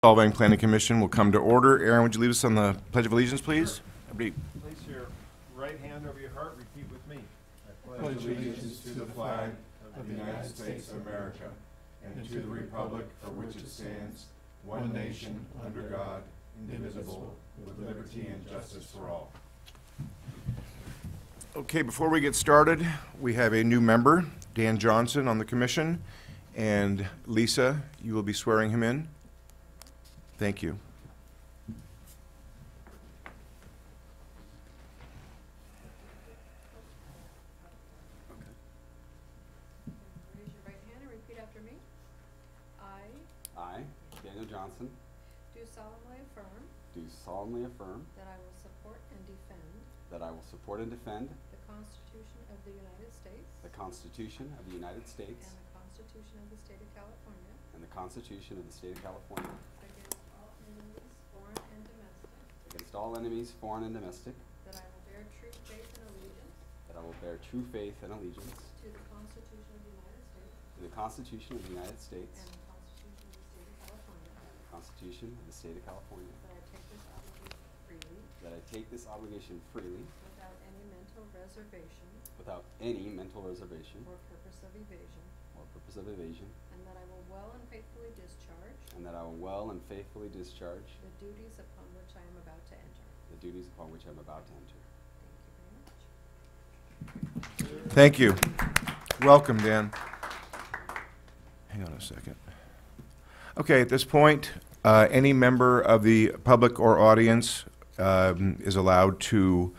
Solvang Planning Commission will come to order. Aaron, would you lead us on the Pledge of Allegiance, please? Place your right hand over your heart, repeat with me. I pledge allegiance to the flag of the United States of America and to the republic for which it stands, one nation, under God, indivisible, with liberty and justice for all. Okay, before we get started, we have a new member, Dan Johnson, on the commission. And Lisa, you will be swearing him in. Thank you. Raise your right hand and repeat after me. I, Daniel Johnson, Do solemnly affirm do solemnly affirm that I will support and defend that I will support and defend the Constitution of the United States the Constitution of the United States and the Constitution of the State of California and the Constitution of the State of California against all enemies, foreign and domestic, against all enemies, foreign and domestic, that I will bear true faith and allegiance that I will bear true faith and allegiance to the Constitution of the United States to the Constitution of the United States and the Constitution of the State of California, and the Constitution of the State of California, that I take this obligation freely without any mental reservation or purpose of evasion, and that I will well and faithfully discharge the duties upon which I am about to enter. Thank you. Welcome, Dan. Hang on a second. Okay, at this point, any member of the public or audience is allowed to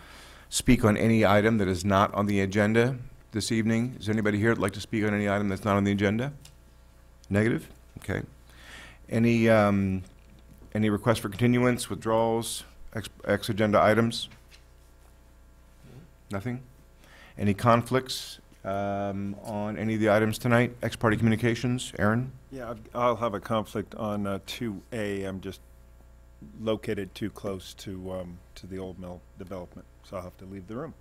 speak on any item that is not on the agenda this evening. Is there anybody here that'd like to speak on any item that's not on the agenda? Negative? Okay. Any requests for continuance, withdrawals, ex-agenda items? Nothing? Any conflicts on any of the items tonight? Ex-party communications? Aaron? Yeah, I'll have a conflict on 2A. I'm just located too close to the old mill development, so I'll have to leave the room.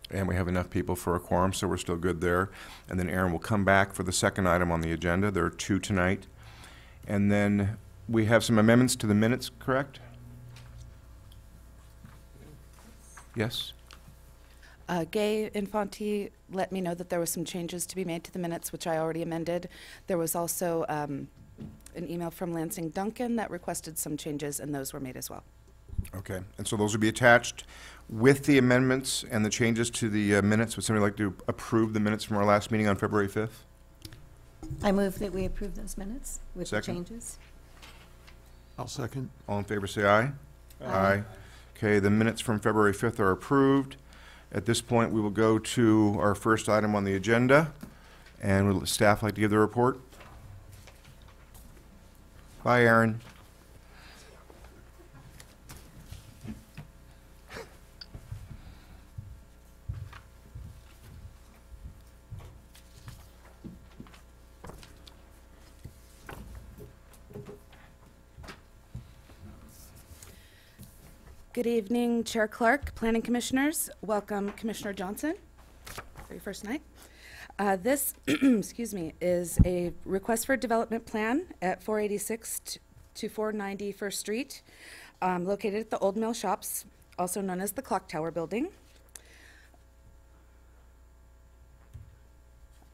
And we have enough people for a quorum, so we're still good there. And then Aaron will come back for the second item on the agenda. There are two tonight. And then we have some amendments to the minutes, correct? Yes? Gay Infanti let me know that there was some changes to be made to the minutes, which I already amended. There was also an email from Lansing Duncan that requested some changes, and those were made as well. Okay, and so those will be attached with the amendments and the changes to the minutes. Would somebody like to approve the minutes from our last meeting on February 5th? I move that we approve those minutes with the Second. changes. I'll second. All in favor, say aye. Aye. Okay, the minutes from February 5th are approved. At this point, we will go to our first item on the agenda. And would staff like to give the report? Bye, Aaron. Good evening, Chair Clark, Planning Commissioners. Welcome, Commissioner Johnson, for your first night. This, excuse me, is a request for a development plan at 486 to 490 First Street, located at the Old Mill Shops, also known as the Clock Tower Building.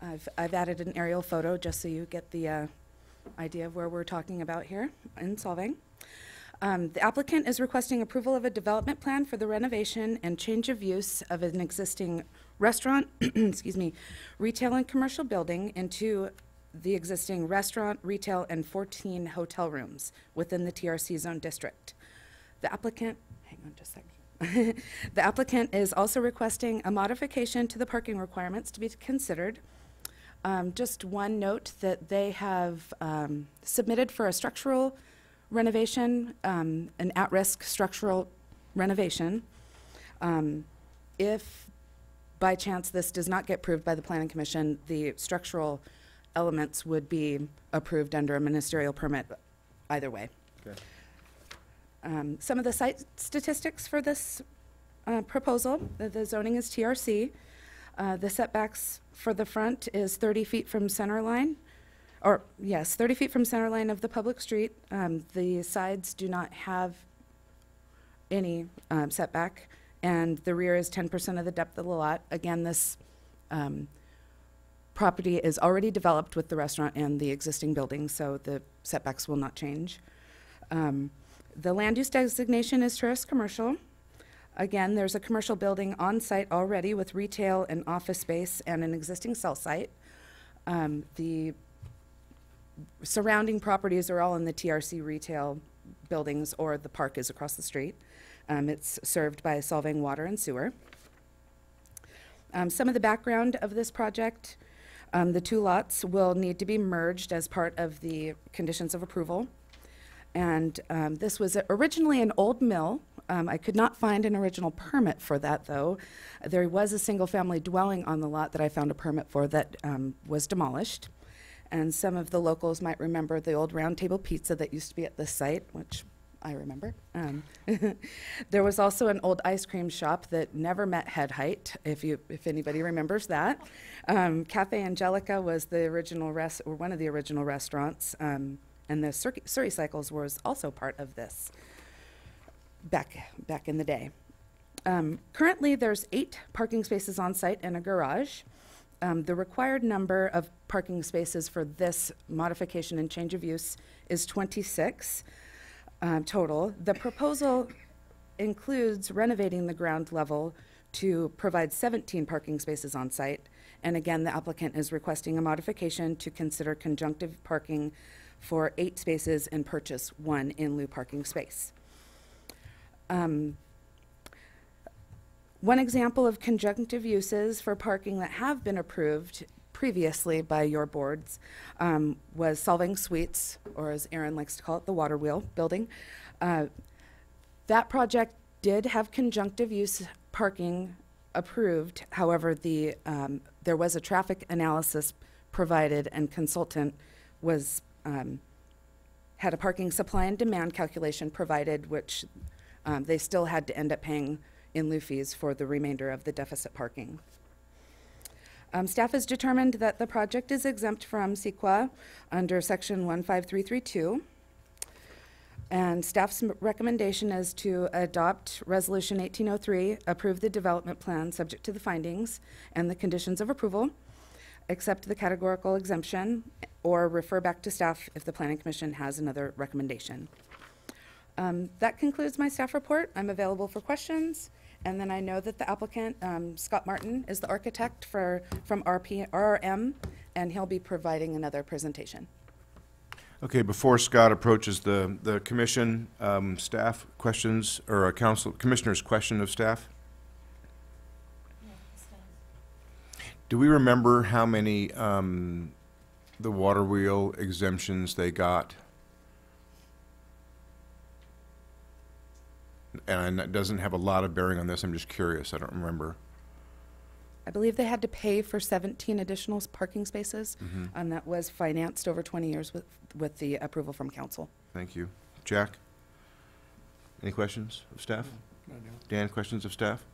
I've added an aerial photo just so you get the idea of where we're talking about here in Solvang. The applicant is requesting approval of a development plan for the renovation and change of use of an existing restaurant, excuse me, retail and commercial building into the existing restaurant, retail, and 14 hotel rooms within the TRC zone district. The applicant, hang on just a second. The applicant is also requesting a modification to the parking requirements to be considered. Just one note that they have submitted for a structural renovation, an at-risk structural renovation. If by chance this does not get approved by the Planning Commission, the structural elements would be approved under a ministerial permit either way. Okay. Some of the site statistics for this proposal, the zoning is TRC. The setbacks for the front is 30 feet from center line, or yes, 30 feet from center line of the public street. The sides do not have any setback, and the rear is 10% of the depth of the lot. Again, this property is already developed with the restaurant and the existing building, so the setbacks will not change. The land use designation is tourist commercial. Again, there's a commercial building on site already with retail and office space and an existing cell site. The surrounding properties are all in the TRC retail buildings, or the park is across the street. It's served by Solvang Water and Sewer. Some of the background of this project, the two lots will need to be merged as part of the conditions of approval. And this was originally an old mill. I could not find an original permit for that, though. There was a single-family dwelling on the lot that I found a permit for that was demolished. And some of the locals might remember the old Round Table Pizza that used to be at this site, which I remember. There was also an old ice cream shop that never met head height, if anybody remembers that. Cafe Angelica was the original or one of the original restaurants, and the Surrey Cycles was also part of this back in the day. Currently, there's 8 parking spaces on site and a garage. The required number of parking spaces for this modification and change of use is 26 total. The proposal includes renovating the ground level to provide 17 parking spaces on site. And again, the applicant is requesting a modification to consider conjunctive parking for 8 spaces and purchase 1 in lieu parking space. One example of conjunctive uses for parking that have been approved previously by your boards was Solvang Suites, or as Aaron likes to call it, the Water Wheel building. That project did have conjunctive use parking approved. However, there was a traffic analysis provided, and consultant had a parking supply and demand calculation provided, which they still had to end up paying in lieu fees for the remainder of the deficit parking. Staff has determined that the project is exempt from CEQA under section 15332. And staff's recommendation is to adopt resolution 1803, approve the development plan subject to the findings and the conditions of approval, accept the categorical exemption, or refer back to staff if the planning commission has another recommendation. That concludes my staff report. I'm available for questions. And then I know that the applicant, Scott Martin, is the architect from RRM, and he'll be providing another presentation. Okay, before Scott approaches the commission, staff questions, or a commissioner's question of staff? Do we remember how many the water wheel exemptions they got? And it doesn't have a lot of bearing on this. I'm just curious. I don't remember. I believe they had to pay for 17 additional parking spaces, and that was financed over 20 years with the approval from council. Thank you. Jack? Any questions of staff? No. Dan, questions of staff?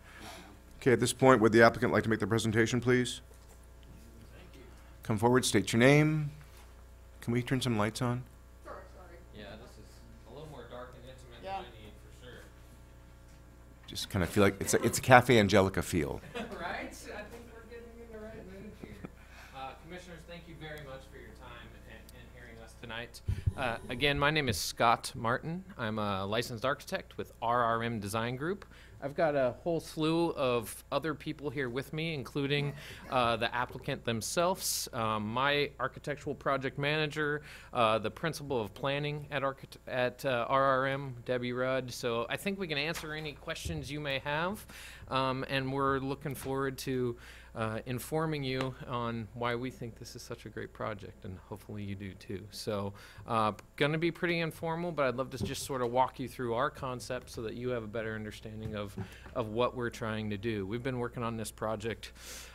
Okay, at this point, would the applicant like to make the presentation, please? Thank you. Come forward, state your name. Can we turn some lights on? Sure, sorry. Yeah, this is a little more dark and intimate Yeah. than I need, for sure. Just kind of feel like it's a Cafe Angelica feel. Right? I think we're getting in the right mood here. Commissioners, thank you very much for your time and hearing us tonight. Again, my name is Scott Martin. I'm a licensed architect with RRM Design Group. I've got a whole slew of other people here with me, including the applicant themselves, my architectural project manager, the principal of planning at RRM, Debbie Rudd. So I think we can answer any questions you may have, and we're looking forward to informing you on why we think this is such a great project, and hopefully you do too. So going to be pretty informal, but I'd love to just sort of walk you through our concept so that you have a better understanding of what we're trying to do. We've been working on this project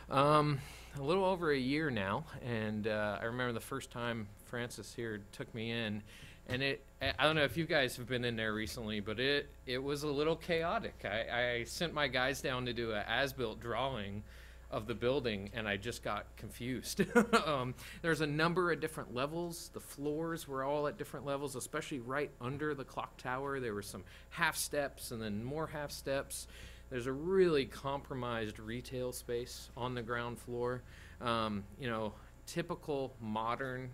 a little over a year now, and I remember the first time Francis here took me in, and I don't know if you guys have been in there recently, but it was a little chaotic. I sent my guys down to do an as-built drawing of the building, and I just got confused. There's a number of different levels. The floors were all at different levels, especially right under the clock tower. There were some half steps and then more half steps. There's a really compromised retail space on the ground floor. You know, typical modern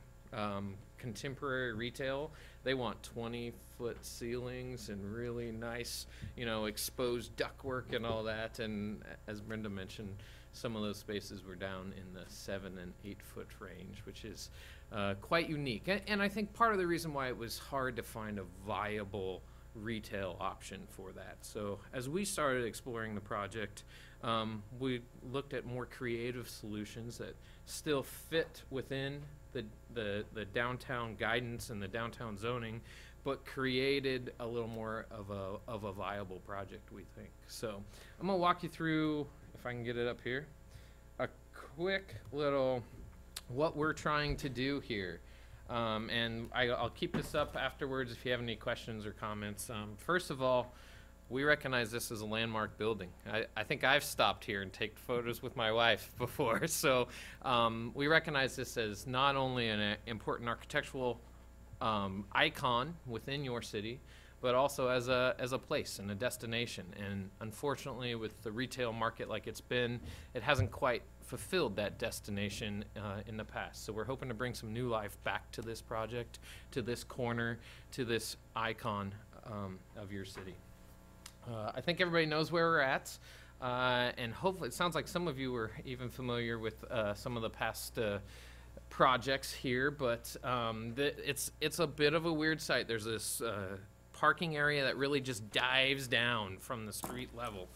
contemporary retail, they want 20-foot ceilings and really nice, you know, exposed ductwork and all that. And as Brenda mentioned, some of those spaces were down in the 7 and 8 foot range, which is quite unique. And I think part of the reason why it was hard to find a viable retail option for that. So as we started exploring the project, we looked at more creative solutions that still fit within the downtown guidance and the downtown zoning, but created a little more of a viable project, we think. So I'm gonna walk you through, if I can get it up here, a quick little what we're trying to do here. And I'll keep this up afterwards if you have any questions or comments. First of all, we recognize this as a landmark building. I think I've stopped here and taken photos with my wife before. So we recognize this as not only an important architectural icon within your city, but also as a place and a destination. And unfortunately, with the retail market like it's been, it hasn't quite fulfilled that destination in the past. So we're hoping to bring some new life back to this project, to this corner, to this icon of your city. I think everybody knows where we're at, and hopefully it sounds like some of you were even familiar with some of the past projects here, but it's a bit of a weird site. There's this parking area that really just dives down from the street level.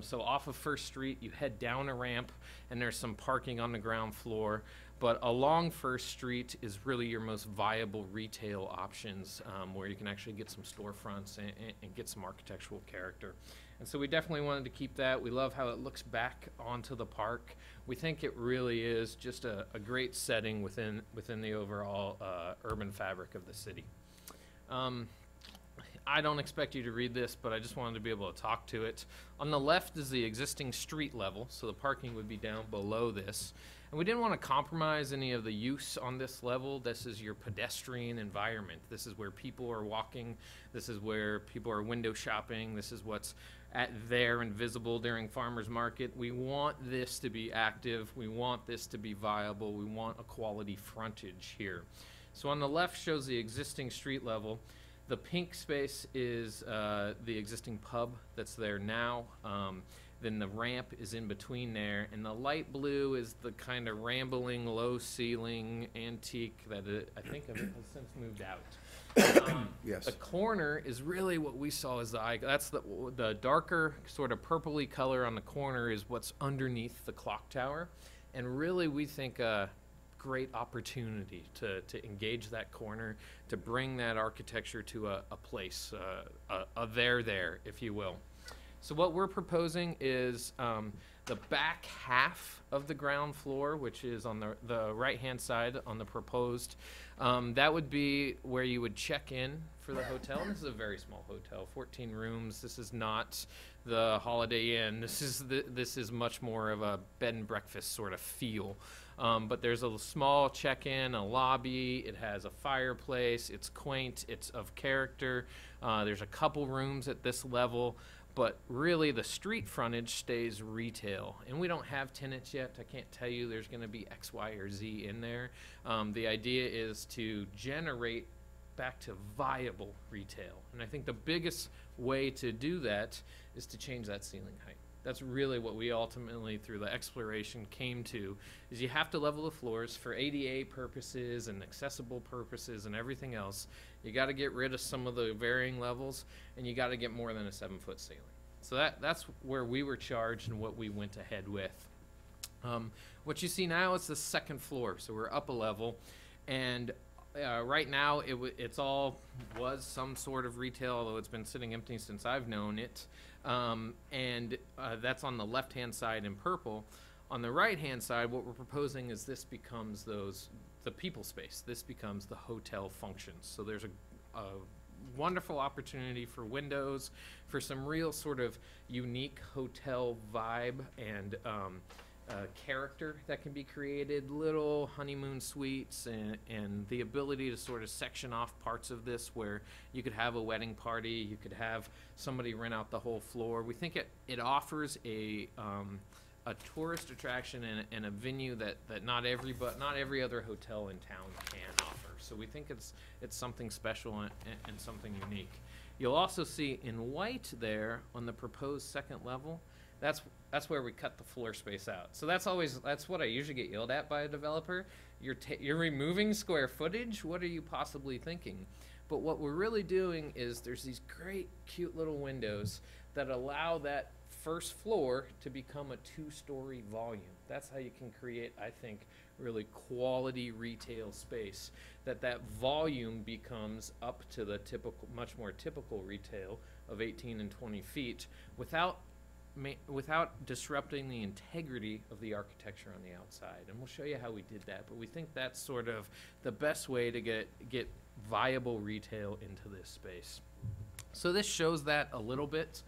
So off of First Street, you head down a ramp, and there's some parking on the ground floor. But along First Street is really your most viable retail options, where you can actually get some storefronts and get some architectural character. And so we definitely wanted to keep that. We love how it looks back onto the park. We think it really is just a great setting within the overall urban fabric of the city. I don't expect you to read this, but I just wanted to be able to talk to it. On the left is the existing street level, so the parking would be down below this. And we didn't want to compromise any of the use on this level. This is your pedestrian environment. This is where people are walking. This is where people are window shopping. This is what's there and visible during farmers market. We want this to be active. We want this to be viable. We want a quality frontage here. So on the left shows the existing street level. The pink space is the existing pub that's there now. Then the ramp is in between there, and the light blue is the kind of rambling, low-ceiling antique that I think has since moved out. Yes. The corner is really what we saw as the eye. That's the darker sort of purpley color on the corner is what's underneath the clock tower, and really we think great opportunity to engage that corner, to bring that architecture to a place, a there, if you will. So what we're proposing is the back half of the ground floor, which is on the right-hand side on the proposed. That would be where you would check in for the hotel. This is a very small hotel, 14 rooms. This is not the Holiday Inn. This is much more of a bed and breakfast sort of feel. But there's a small check-in, a lobby. It has a fireplace. It's quaint. It's of character. There's a couple rooms at this level. But really, the street frontage stays retail. And we don't have tenants yet. I can't tell you there's going to be X, Y, or Z in there. The idea is to generate back to viable retail. And I think the biggest way to do that is to change that ceiling height. That's really what we ultimately, through the exploration, came to, is you have to level the floors for ADA purposes and accessible purposes and everything else. You got to get rid of some of the varying levels, and you got to get more than a 7-foot ceiling. So that's where we were charged and what we went ahead with. What you see now is the second floor, so we're up a level, and right now it's all was some sort of retail, although it's been sitting empty since I've known it. And that's on the left-hand side in purple. On the right-hand side, what we're proposing is this becomes the people space. This becomes the hotel functions. So there's a wonderful opportunity for windows, for some real sort of unique hotel vibe and character that can be created, little honeymoon suites, and the ability to sort of section off parts of this where you could have a wedding party, you could have somebody rent out the whole floor. We think it offers a tourist attraction and a venue that not every other hotel in town can offer. So we think it's something special and something unique. You'll also see in white there on the proposed second level, that's where we cut the floor space out. So that's what I usually get yelled at by a developer. You're removing square footage? What are you possibly thinking? But what we're really doing is there's these great cute little windows that allow that first floor to become a 2-story volume. That's how you can create, I think, really quality retail space. That volume becomes up to the much more typical retail of 18 and 20 feet without disrupting the integrity of the architecture on the outside. And we'll show you how we did that, but we think that's sort of the best way to get viable retail into this space. So this shows that a little bit.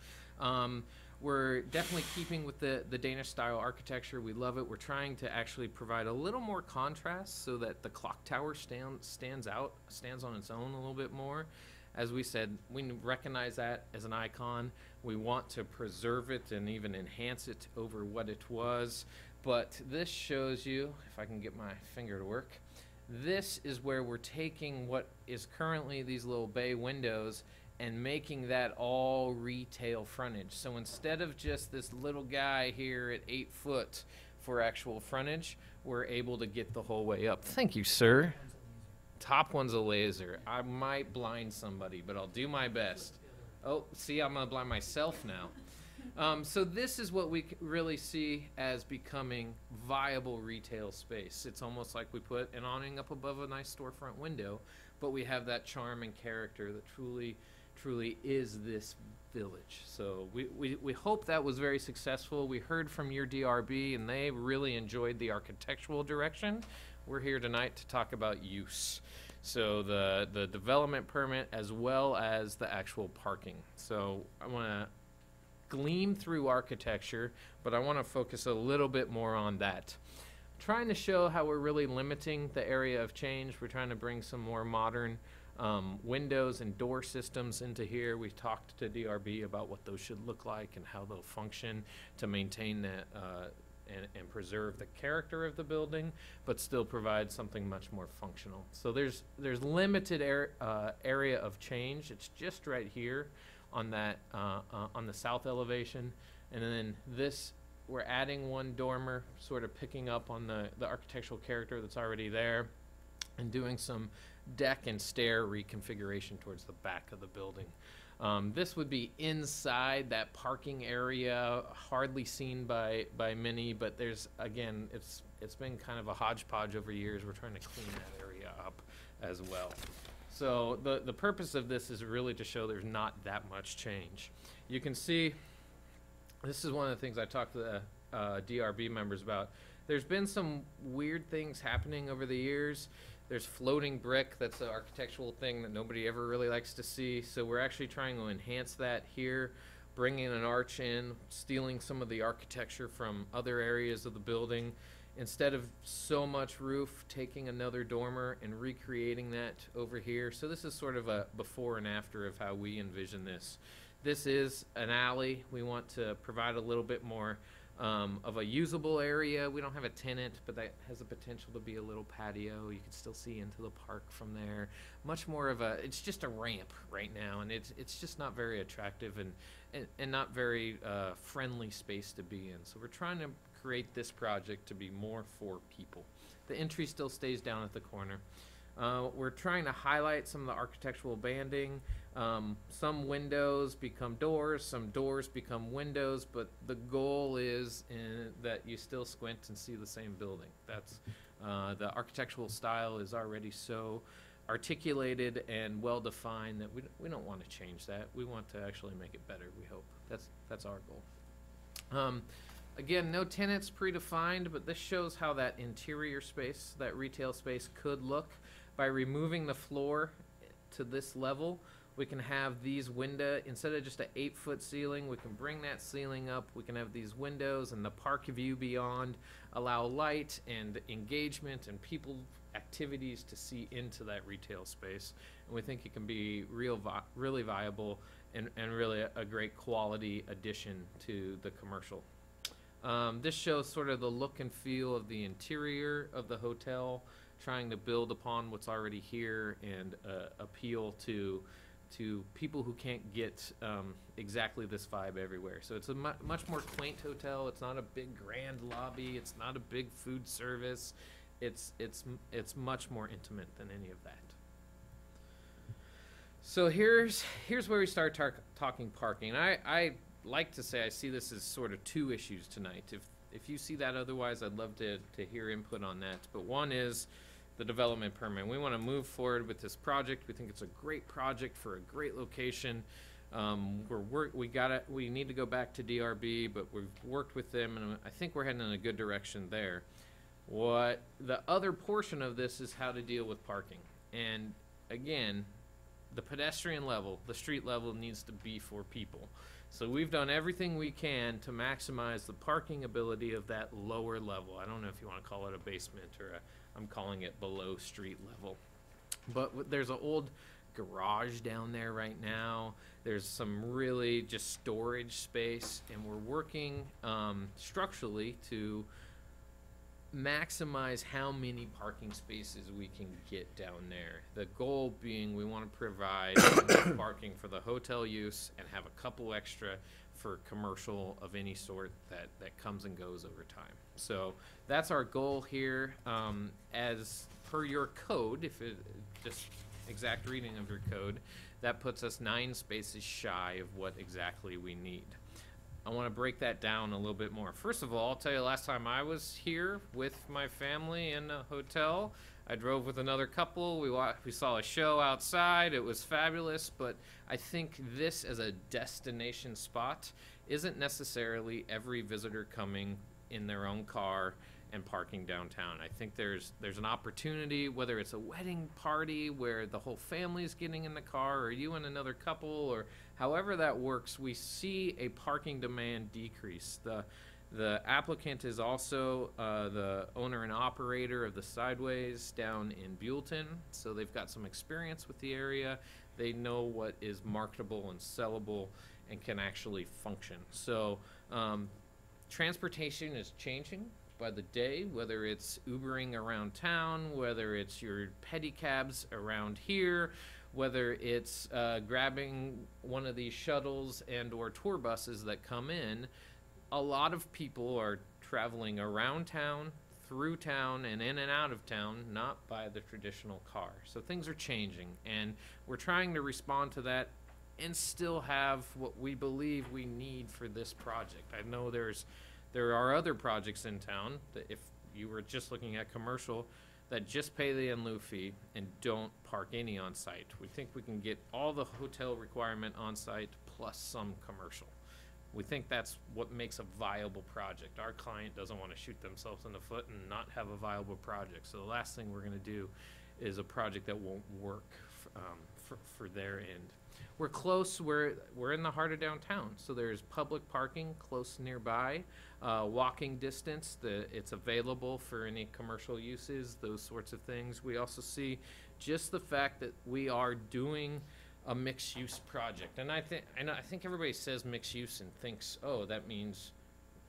We're definitely keeping with the Danish style architecture. We love it. We're trying to actually provide a little more contrast so that the clock tower stands on its own a little bit more. As we said, we recognize that as an icon. We want to preserve it and even enhance it over what it was. But this shows you, if I can get my finger to work, this is where we're taking what is currently these little bay windows and making that all retail frontage. So instead of just this little guy here at 8 foot for actual frontage, we're able to get the whole way up. Thank you, sir. Top one's a laser. I might blind somebody, but I'll do my best. Oh, see, I'm gonna blind myself now. So this is what we really see as becoming viable retail space. It's almost like we put an awning up above a nice storefront window, but we have that charm and character that truly is this village. So we hope that was very successful. We heard from your DRB and they really enjoyed the architectural direction. We're here tonight to talk about use. So the development permit as well as the actual parking. So I want to gleam through architecture, but I want to focus a little bit more on that. Trying to show how we're really limiting the area of change. We're trying to bring some more modern windows and door systems into here. We've talked to DRB about what those should look like and how they'll function to maintain that and preserve the character of the building, but still provide something much more functional. So there's limited area of change. It's just right here on that on the south elevation, and then this we're adding one dormer, sort of picking up on the architectural character that's already there, and doing some deck and stair reconfiguration towards the back of the building. This would be inside that parking area, hardly seen by many, but there's, again, it's been kind of a hodgepodge over years. We're trying to clean that area up as well. So the purpose of this is really to show there's not that much change. You can see, this is one of the things I talked to the DRB members about. There's been some weird things happening over the years. There's floating brick. That's an architectural thing that nobody ever really likes to see. So we're actually trying to enhance that here, bringing an arch in, stealing some of the architecture from other areas of the building. Instead of so much roof, taking another dormer and recreating that over here. So this is sort of a before and after of how we envision this. This is an alley. We want to provide a little bit more of a usable area. We don't have a tenant, but that has the potential to be a little patio. You can still see into the park from there. Much more of it's just a ramp right now, and it's just not very attractive and not very friendly space to be in. So we're trying to create this project to be more for people. The entry still stays down at the corner. We're trying to highlight some of the architectural banding. Some windows become doors, some doors become windows, but the goal is that you still squint and see the same building. That's the architectural style is already so articulated and well defined that we don't want to change that. We want to actually make it better, we hope. That's our goal. Again, no tenants predefined, but this shows how that interior space, that retail space could look by removing the floor to this level. We can have these window, instead of just an 8-foot ceiling, we can bring that ceiling up. We can have these windows and the park view beyond, allow light and engagement and people activities to see into that retail space. And we think it can be really viable and really a great quality addition to the commercial. This shows sort of the look and feel of the interior of the hotel, trying to build upon what's already here and appeal to people who can't get exactly this vibe everywhere. So it's a much more quaint hotel. It's not a big grand lobby. It's not a big food service. It's much more intimate than any of that. So here's where we start talking parking. I like to say I see this as sort of two issues tonight. If you see that otherwise, I'd love to hear input on that. But one is the development permit. We want to move forward with this project. We think it's a great project for a great location. We need to go back to DRB, but we've worked with them, and I think we're heading in a good direction there. What the other portion of this is how to deal with parking. And again, the pedestrian level, the street level needs to be for people. So we've done everything we can to maximize the parking ability of that lower level. I don't know if you want to call it a basement or I'm calling it below street level. But there's an old garage down there right now. There's some really just storage space, and we're working structurally to maximize how many parking spaces we can get down there. The goal being we want to provide enough parking for the hotel use and have a couple extra for commercial of any sort that comes and goes over time. So that's our goal here. As per your code, if it just exact reading of your code, that puts us 9 spaces shy of what exactly we need. I want to break that down a little bit more. First of all, I'll tell you, last time I was here with my family in a hotel, I drove with another couple. We saw a show outside. It was fabulous, but I think this as a destination spot isn't necessarily every visitor coming in their own car and parking downtown. I think there's an opportunity, whether it's a wedding party where the whole family's getting in the car, or you and another couple, or however that works, we see a parking demand decrease. The applicant is also the owner and operator of the Sideways down in Buellton, so they've got some experience with the area. They know what is marketable and sellable and can actually function. So transportation is changing by the day, whether it's Ubering around town, whether it's your pedicabs around here, whether it's grabbing one of these shuttles and or tour buses that come in. A lot of people are traveling around town, through town, and in and out of town, not by the traditional car. So things are changing, and we're trying to respond to that and still have what we believe we need for this project. I know there are other projects in town that, if you were just looking at commercial, that just pay the in lieu fee and don't park any on site. We think we can get all the hotel requirement on site plus some commercial. We think that's what makes a viable project. Our client doesn't want to shoot themselves in the foot and not have a viable project. So the last thing we're going to do is a project that won't work for their end. We're close. We're in the heart of downtown, so there's public parking close nearby, walking distance. It's available for any commercial uses, those sorts of things. We also see just the fact that we are doing a mixed-use project, and I think everybody says mixed use and thinks, oh, that means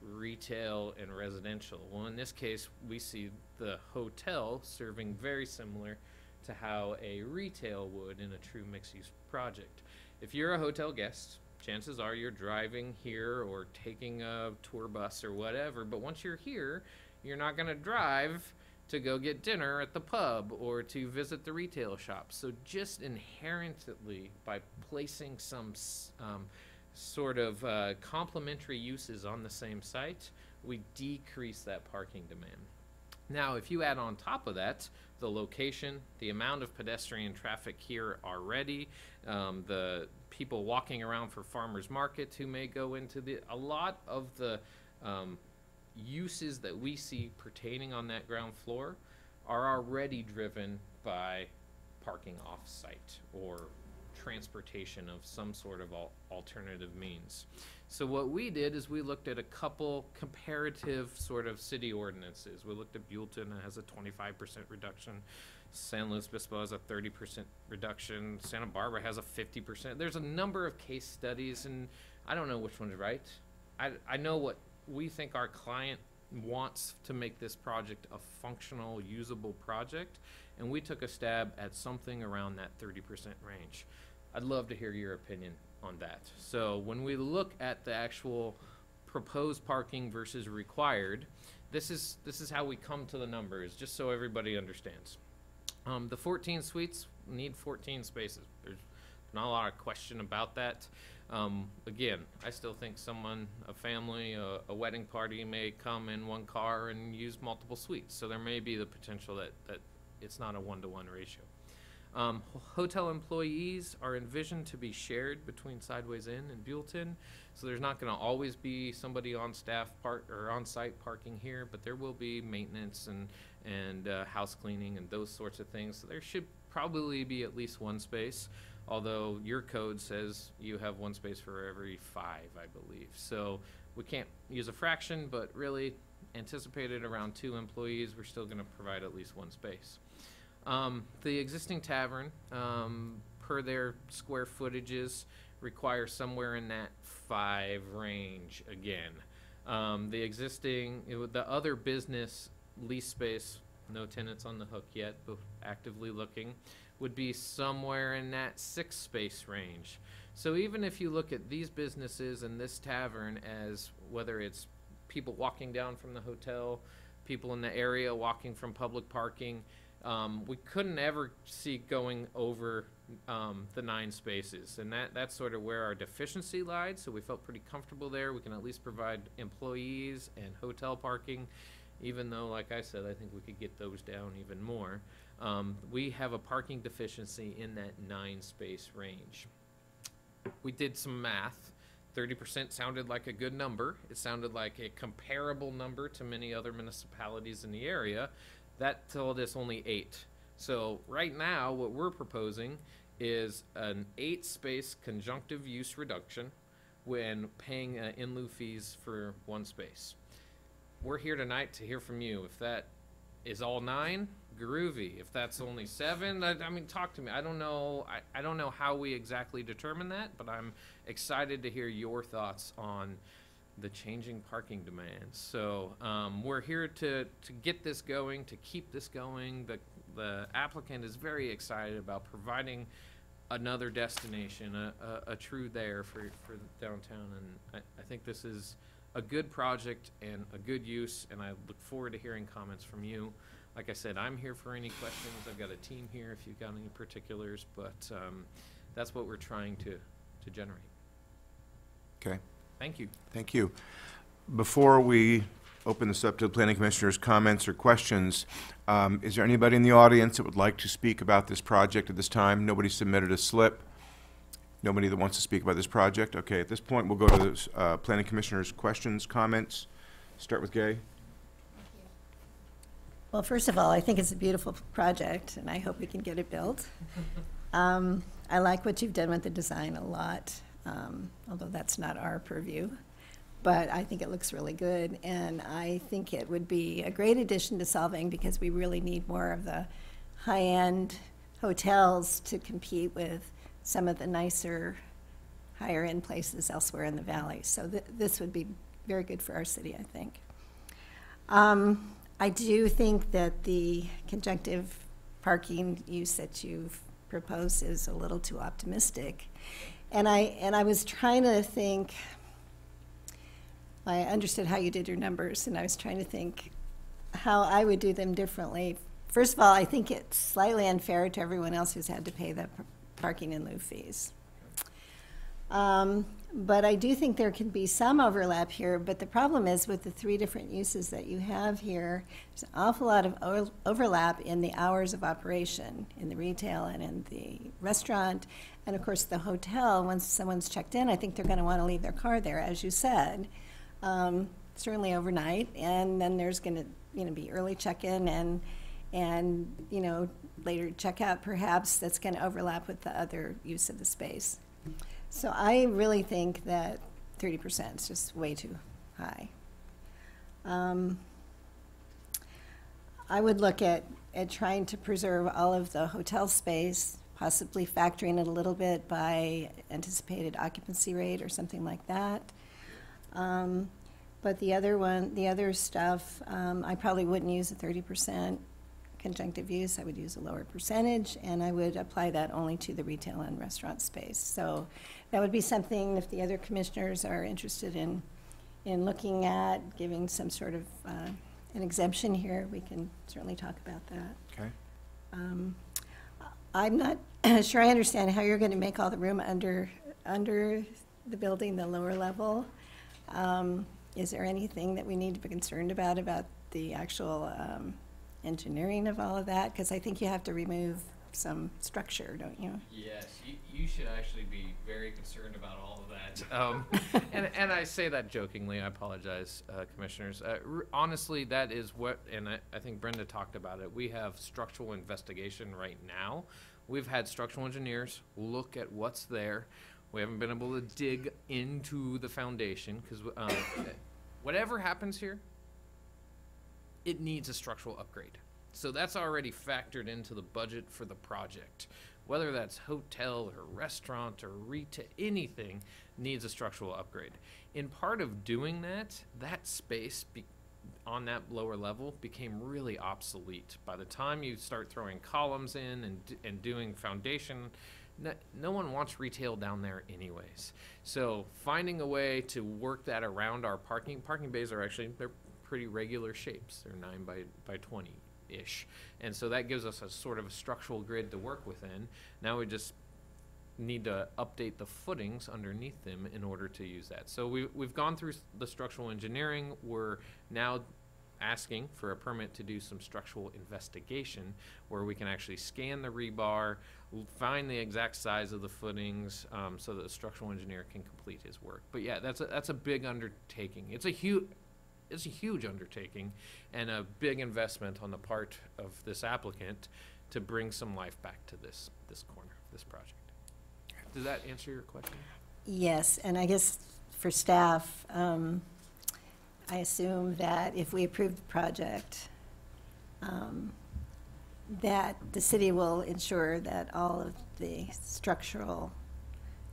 retail and residential. Well, in this case, we see the hotel serving very similar to how a retail would in a true mixed-use project. If you're a hotel guest, chances are you're driving here or taking a tour bus or whatever, but once you're here, you're not going to drive to go get dinner at the pub or to visit the retail shop. So just inherently, by placing some sort of complementary uses on the same site, we decrease that parking demand. Now, if you add on top of that the location, the amount of pedestrian traffic here already, the people walking around for farmers market who may go into a lot of the uses that we see pertaining on that ground floor are already driven by parking off-site or transportation of some sort of alternative means. So what we did is we looked at a couple comparative sort of city ordinances. We looked at Buellton, it has a 25% reduction. San Luis Obispo has a 30% reduction. Santa Barbara has a 50%. There's a number of case studies, and I don't know which one's right. I know what we think our client wants to make this project a functional, usable project, and we took a stab at something around that 30% range. I'd love to hear your opinion on that. So when we look at the actual proposed parking versus required, this is how we come to the numbers, just so everybody understands. The 14 suites need 14 spaces. There's not a lot of question about that. Again, I still think a family, a wedding party may come in one car and use multiple suites. So there may be the potential that it's not a one-to-one ratio. Hotel employees are envisioned to be shared between Sideways Inn and Buellton. So there's not going to always be somebody on staff or on-site parking here, but there will be maintenance and house cleaning and those sorts of things. So there should probably be at least one space, although your code says you have one space for every 5, I believe. So we can't use a fraction, but really anticipated around 2 employees, we're still going to provide at least one space. The existing tavern, per their square footages, require somewhere in that 5 range again. The other business lease space, no tenants on the hook yet, but actively looking, would be somewhere in that 6 space range. So even if you look at these businesses and this tavern as whether it's people walking down from the hotel, people in the area walking from public parking, we couldn't ever see going over the 9 spaces, and that's sort of where our deficiency lied. So we felt pretty comfortable there. We can at least provide employees and hotel parking, even though, like I said, I think we could get those down even more. We have a parking deficiency in that 9 space range. We did some math. 30% sounded like a good number. It sounded like a comparable number to many other municipalities in the area. That told us only 8. So right now, what we're proposing is an 8 space conjunctive use reduction when paying in lieu fees for 1 space. We're here tonight to hear from you. If that is all 9, groovy. If that's only 7, I mean, talk to me. I don't know. I don't know how we exactly determine that, but I'm excited to hear your thoughts on the changing parking demands. So we're here to get this going, to keep this going. The applicant is very excited about providing another destination, a true there for downtown, and I think this is a good project and a good use, and I look forward to hearing comments from you. Like I said, I'm here for any questions. I've got a team here if you've got any particulars, but that's what we're trying to generate. Okay. Thank you. Thank you. Before we open this up to the planning commissioner's comments or questions, is there anybody in the audience that would like to speak about this project at this time? Nobody submitted a slip? Nobody that wants to speak about this project? Okay, at this point, we'll go to the planning commissioner's questions, comments. Start with Gay. Well, first of all, I think it's a beautiful project, and I hope we can get it built. I like what you've done with the design a lot, although that's not our purview. But I think it looks really good, and I think it would be a great addition to Solvang because we really need more of the high-end hotels to compete with some of the nicer, higher-end places elsewhere in the valley. So this would be very good for our city, I think. I do think that the conjunctive parking use that you've proposed is a little too optimistic. And I was trying to think, I understood how you did your numbers, and I was trying to think how I would do them differently. First of all, I think it's slightly unfair to everyone else who's had to pay the parking in lieu fees. But I do think there can be some overlap here, but the problem is with the 3 different uses that you have here, there's an awful lot of overlap in the hours of operation, in the retail and in the restaurant, and of course the hotel. Once someone's checked in, I think they're going to want to leave their car there, as you said, certainly overnight, and then there's going to be early check-in, and, you know, later checkout perhaps that's going to overlap with the other use of the space. So I really think that 30% is just way too high. I would look at trying to preserve all of the hotel space, possibly factoring it a little bit by anticipated occupancy rate or something like that. But the other stuff, I probably wouldn't use a 30% conjunctive use. I would use a lower percentage, and I would apply that only to the retail and restaurant space. So that would be something, if the other commissioners are interested in looking at, giving some sort of an exemption here, we can certainly talk about that. Okay. I'm not sure I understand how you're going to make all the room under the building, the lower level. Is there anything that we need to be concerned about the actual engineering of all of that? Because I think you have to remove some structure, don't you? Yes, you should actually be very concerned about all of that. And I say that jokingly. I apologize, commissioners. Honestly, that is what, and I think Brenda talked about it. We have structural investigation right now. We've had structural engineers look at what's there. We haven't been able to dig into the foundation because whatever happens here, it needs a structural upgrade. So that's already factored into the budget for the project. Whether that's hotel or restaurant or retail, anything needs a structural upgrade. In part of doing that, that space on that lower level became really obsolete. By the time you start throwing columns in and doing foundation, no one wants retail down there anyways. So finding a way to work that around our parking bays are actually, they're pretty regular shapes. They're 9 by 20-ish. And so that gives us a sort of a structural grid to work within. Now we just need to update the footings underneath them in order to use that. So we've gone through the structural engineering. We're now asking for a permit to do some structural investigation where we can actually scan the rebar, find the exact size of the footings, so that the structural engineer can complete his work. But yeah, that's a big undertaking. It's a huge undertaking and a big investment on the part of this applicant to bring some life back to this corner, this project. Does that answer your question? Yes, and I guess for staff, I assume that if we approve the project, that the city will ensure that all of the structural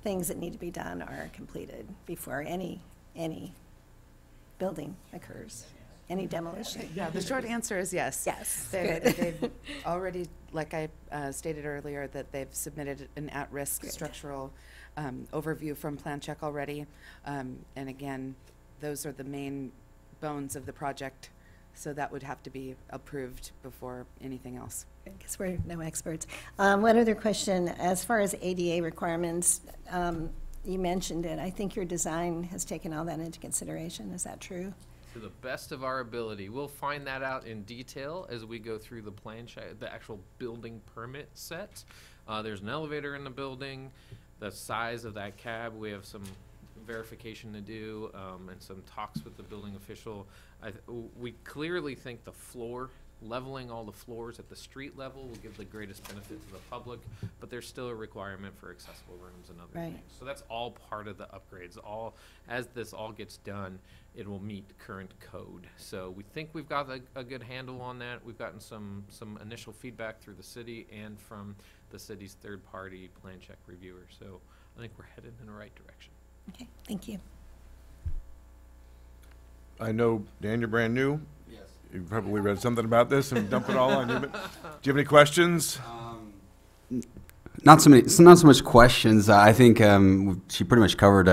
things that need to be done are completed before any building occurs, any demolition. Yeah, the short answer is yes. Yes, They- good. They've already, like I stated earlier, that they've submitted an at-risk Good. structural overview from Plan Check already. And again, those are the main bones of the project, so that would have to be approved before anything else. I guess we're no experts. One other question, as far as ADA requirements, you mentioned it. I think your design has taken all that into consideration. Is that true? To the best of our ability. We'll find that out in detail as we go through the plan check, the actual building permit set. There's an elevator in the building, the size of that cab. We have some verification to do and some talks with the building official. We clearly think the floor, leveling all the floors at the street level will give the greatest benefit to the public, but there's still a requirement for accessible rooms and other Right. things. So that's all part of the upgrades. As this all gets done, it will meet current code. So we think we've got a good handle on that. We've gotten some initial feedback through the city and from the city's third-party plan check reviewer. So I think we're headed in the right direction. Okay, thank you. I know, Dan, you're brand new. Yes. You probably read something about this and dump it all on you, but do you have any questions? Not so much questions. I think she pretty much covered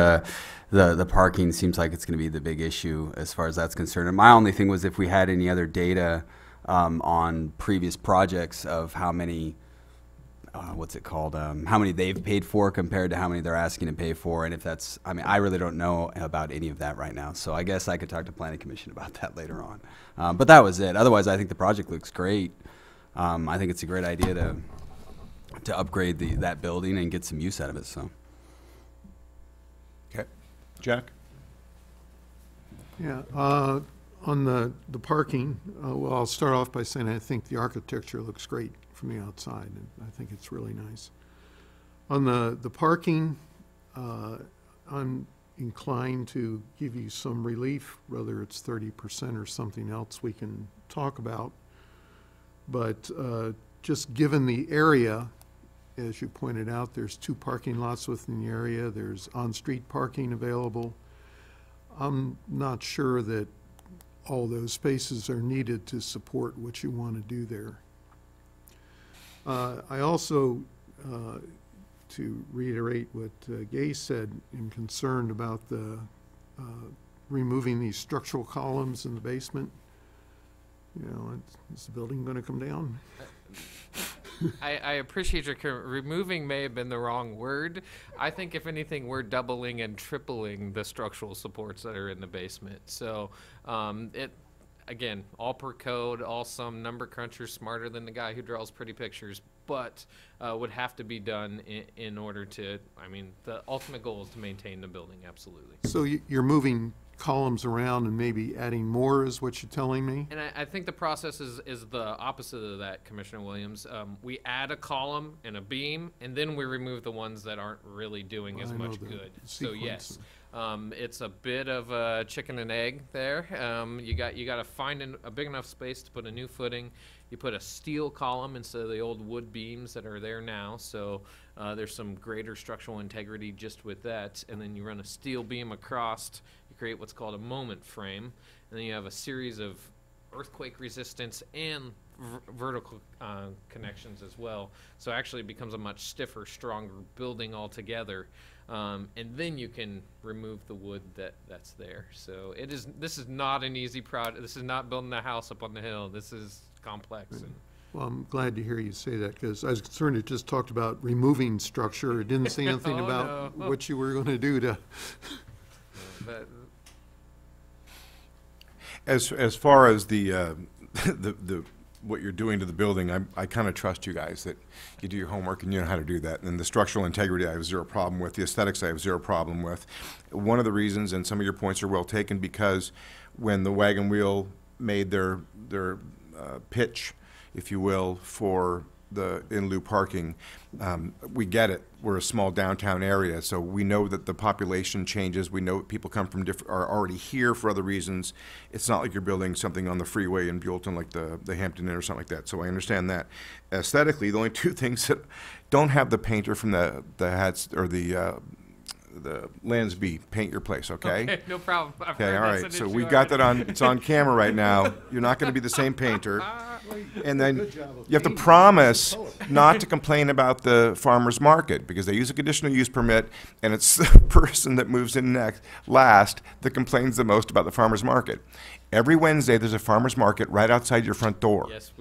the parking. Seems like it's going to be the big issue as far as that's concerned. And my only thing was if we had any other data on previous projects of how many, how many they've paid for compared to how many they're asking to pay for, and if that's, I mean, I really don't know about any of that right now. So I guess I could talk to Planning Commission about that later on. But that was it. Otherwise, I think the project looks great. I think it's a great idea to upgrade that building and get some use out of it. So. Okay. Jack? Yeah, On the parking, well, I'll start off by saying I think the architecture looks great from the outside, and I think it's really nice. On the parking, I'm inclined to give you some relief, whether it's 30% or something else we can talk about. But just given the area, as you pointed out, there's 2 parking lots within the area. There's on-street parking available. I'm not sure that all those spaces are needed to support what you want to do there. I also, to reiterate what Gay said, am concerned about the removing these structural columns in the basement. You know, is the building going to come down? I appreciate your removing may have been the wrong word. I think if anything, we're doubling and tripling the structural supports that are in the basement. So again, all per code, all some number cruncher smarter than the guy who draws pretty pictures, but would have to be done in order to, I mean, the ultimate goal is to maintain the building, absolutely. So you're moving columns around and maybe adding more is what you're telling me? And I think the process is the opposite of that, Commissioner Williams. We add a column and a beam, and then we remove the ones that aren't really doing as much good. So yes, it's a bit of a chicken and egg there. You got to find a big enough space to put a new footing. You put a steel column instead of the old wood beams that are there now. So there's some greater structural integrity just with that. And then you run a steel beam across. You create what's called a moment frame, and then you have a series of earthquake resistance and vertical connections as well. So actually it becomes a much stiffer, stronger building altogether. And then you can remove the wood that's there. So this is not an easy project. This is not building a house up on the hill. This is complex. And well, I'm glad to hear you say that, because I was concerned it just talked about removing structure. It didn't say anything about what you were going to do to... As far as the what you're doing to the building, I kind of trust you guys that you do your homework and you know how to do that. And the structural integrity I have zero problem with. The aesthetics I have zero problem with. One of the reasons, and some of your points are well taken, because when the Wagon Wheel made their pitch, if you will, for the in lieu parking, we get it. We're a small downtown area, so we know that the population changes. We know people come from are already here for other reasons. It's not like you're building something on the freeway in Buellton like the Hampton Inn or something like that. So I understand that. Aesthetically, the only 2 things that don't have the painter from the hats or the Lansby paint your place, okay? Okay, no problem. Okay, all right. So we got that on. It's on camera right now. You're not going to be the same painter. And then you have to promise not to complain about the farmer's market, because they use a conditional use permit, and it's the person that moves in last that complains the most about the farmer's market. Every Wednesday, there's a farmer's market right outside your front door. Yes,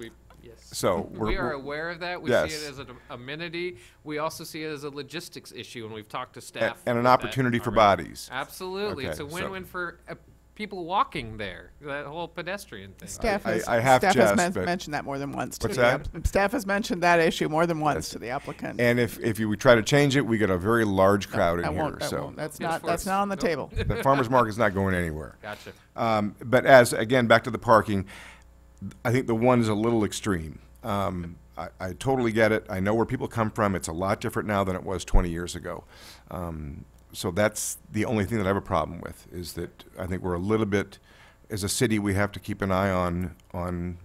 So we are aware of that. We yes. see it as an amenity. We also see it as a logistics issue, and we've talked to staff. And an opportunity for bodies. Absolutely. Okay, it's a win-win for people walking there, that whole pedestrian thing. Staff has, I have staff jest, has but mentioned that more than once. What's to that? Staff has mentioned that issue more than once Yes. to the applicant. And if you try to change it, we get a very large crowd in here. So That's Yes, not on the table. the farmer's market's not going anywhere. Gotcha. But again, back to the parking, I think the one is a little extreme. I totally get it. I know where people come from. It's a lot different now than it was 20 years ago. So that's the only thing that I have a problem with, is that I think we're a little bit, as a city, we have to keep an eye on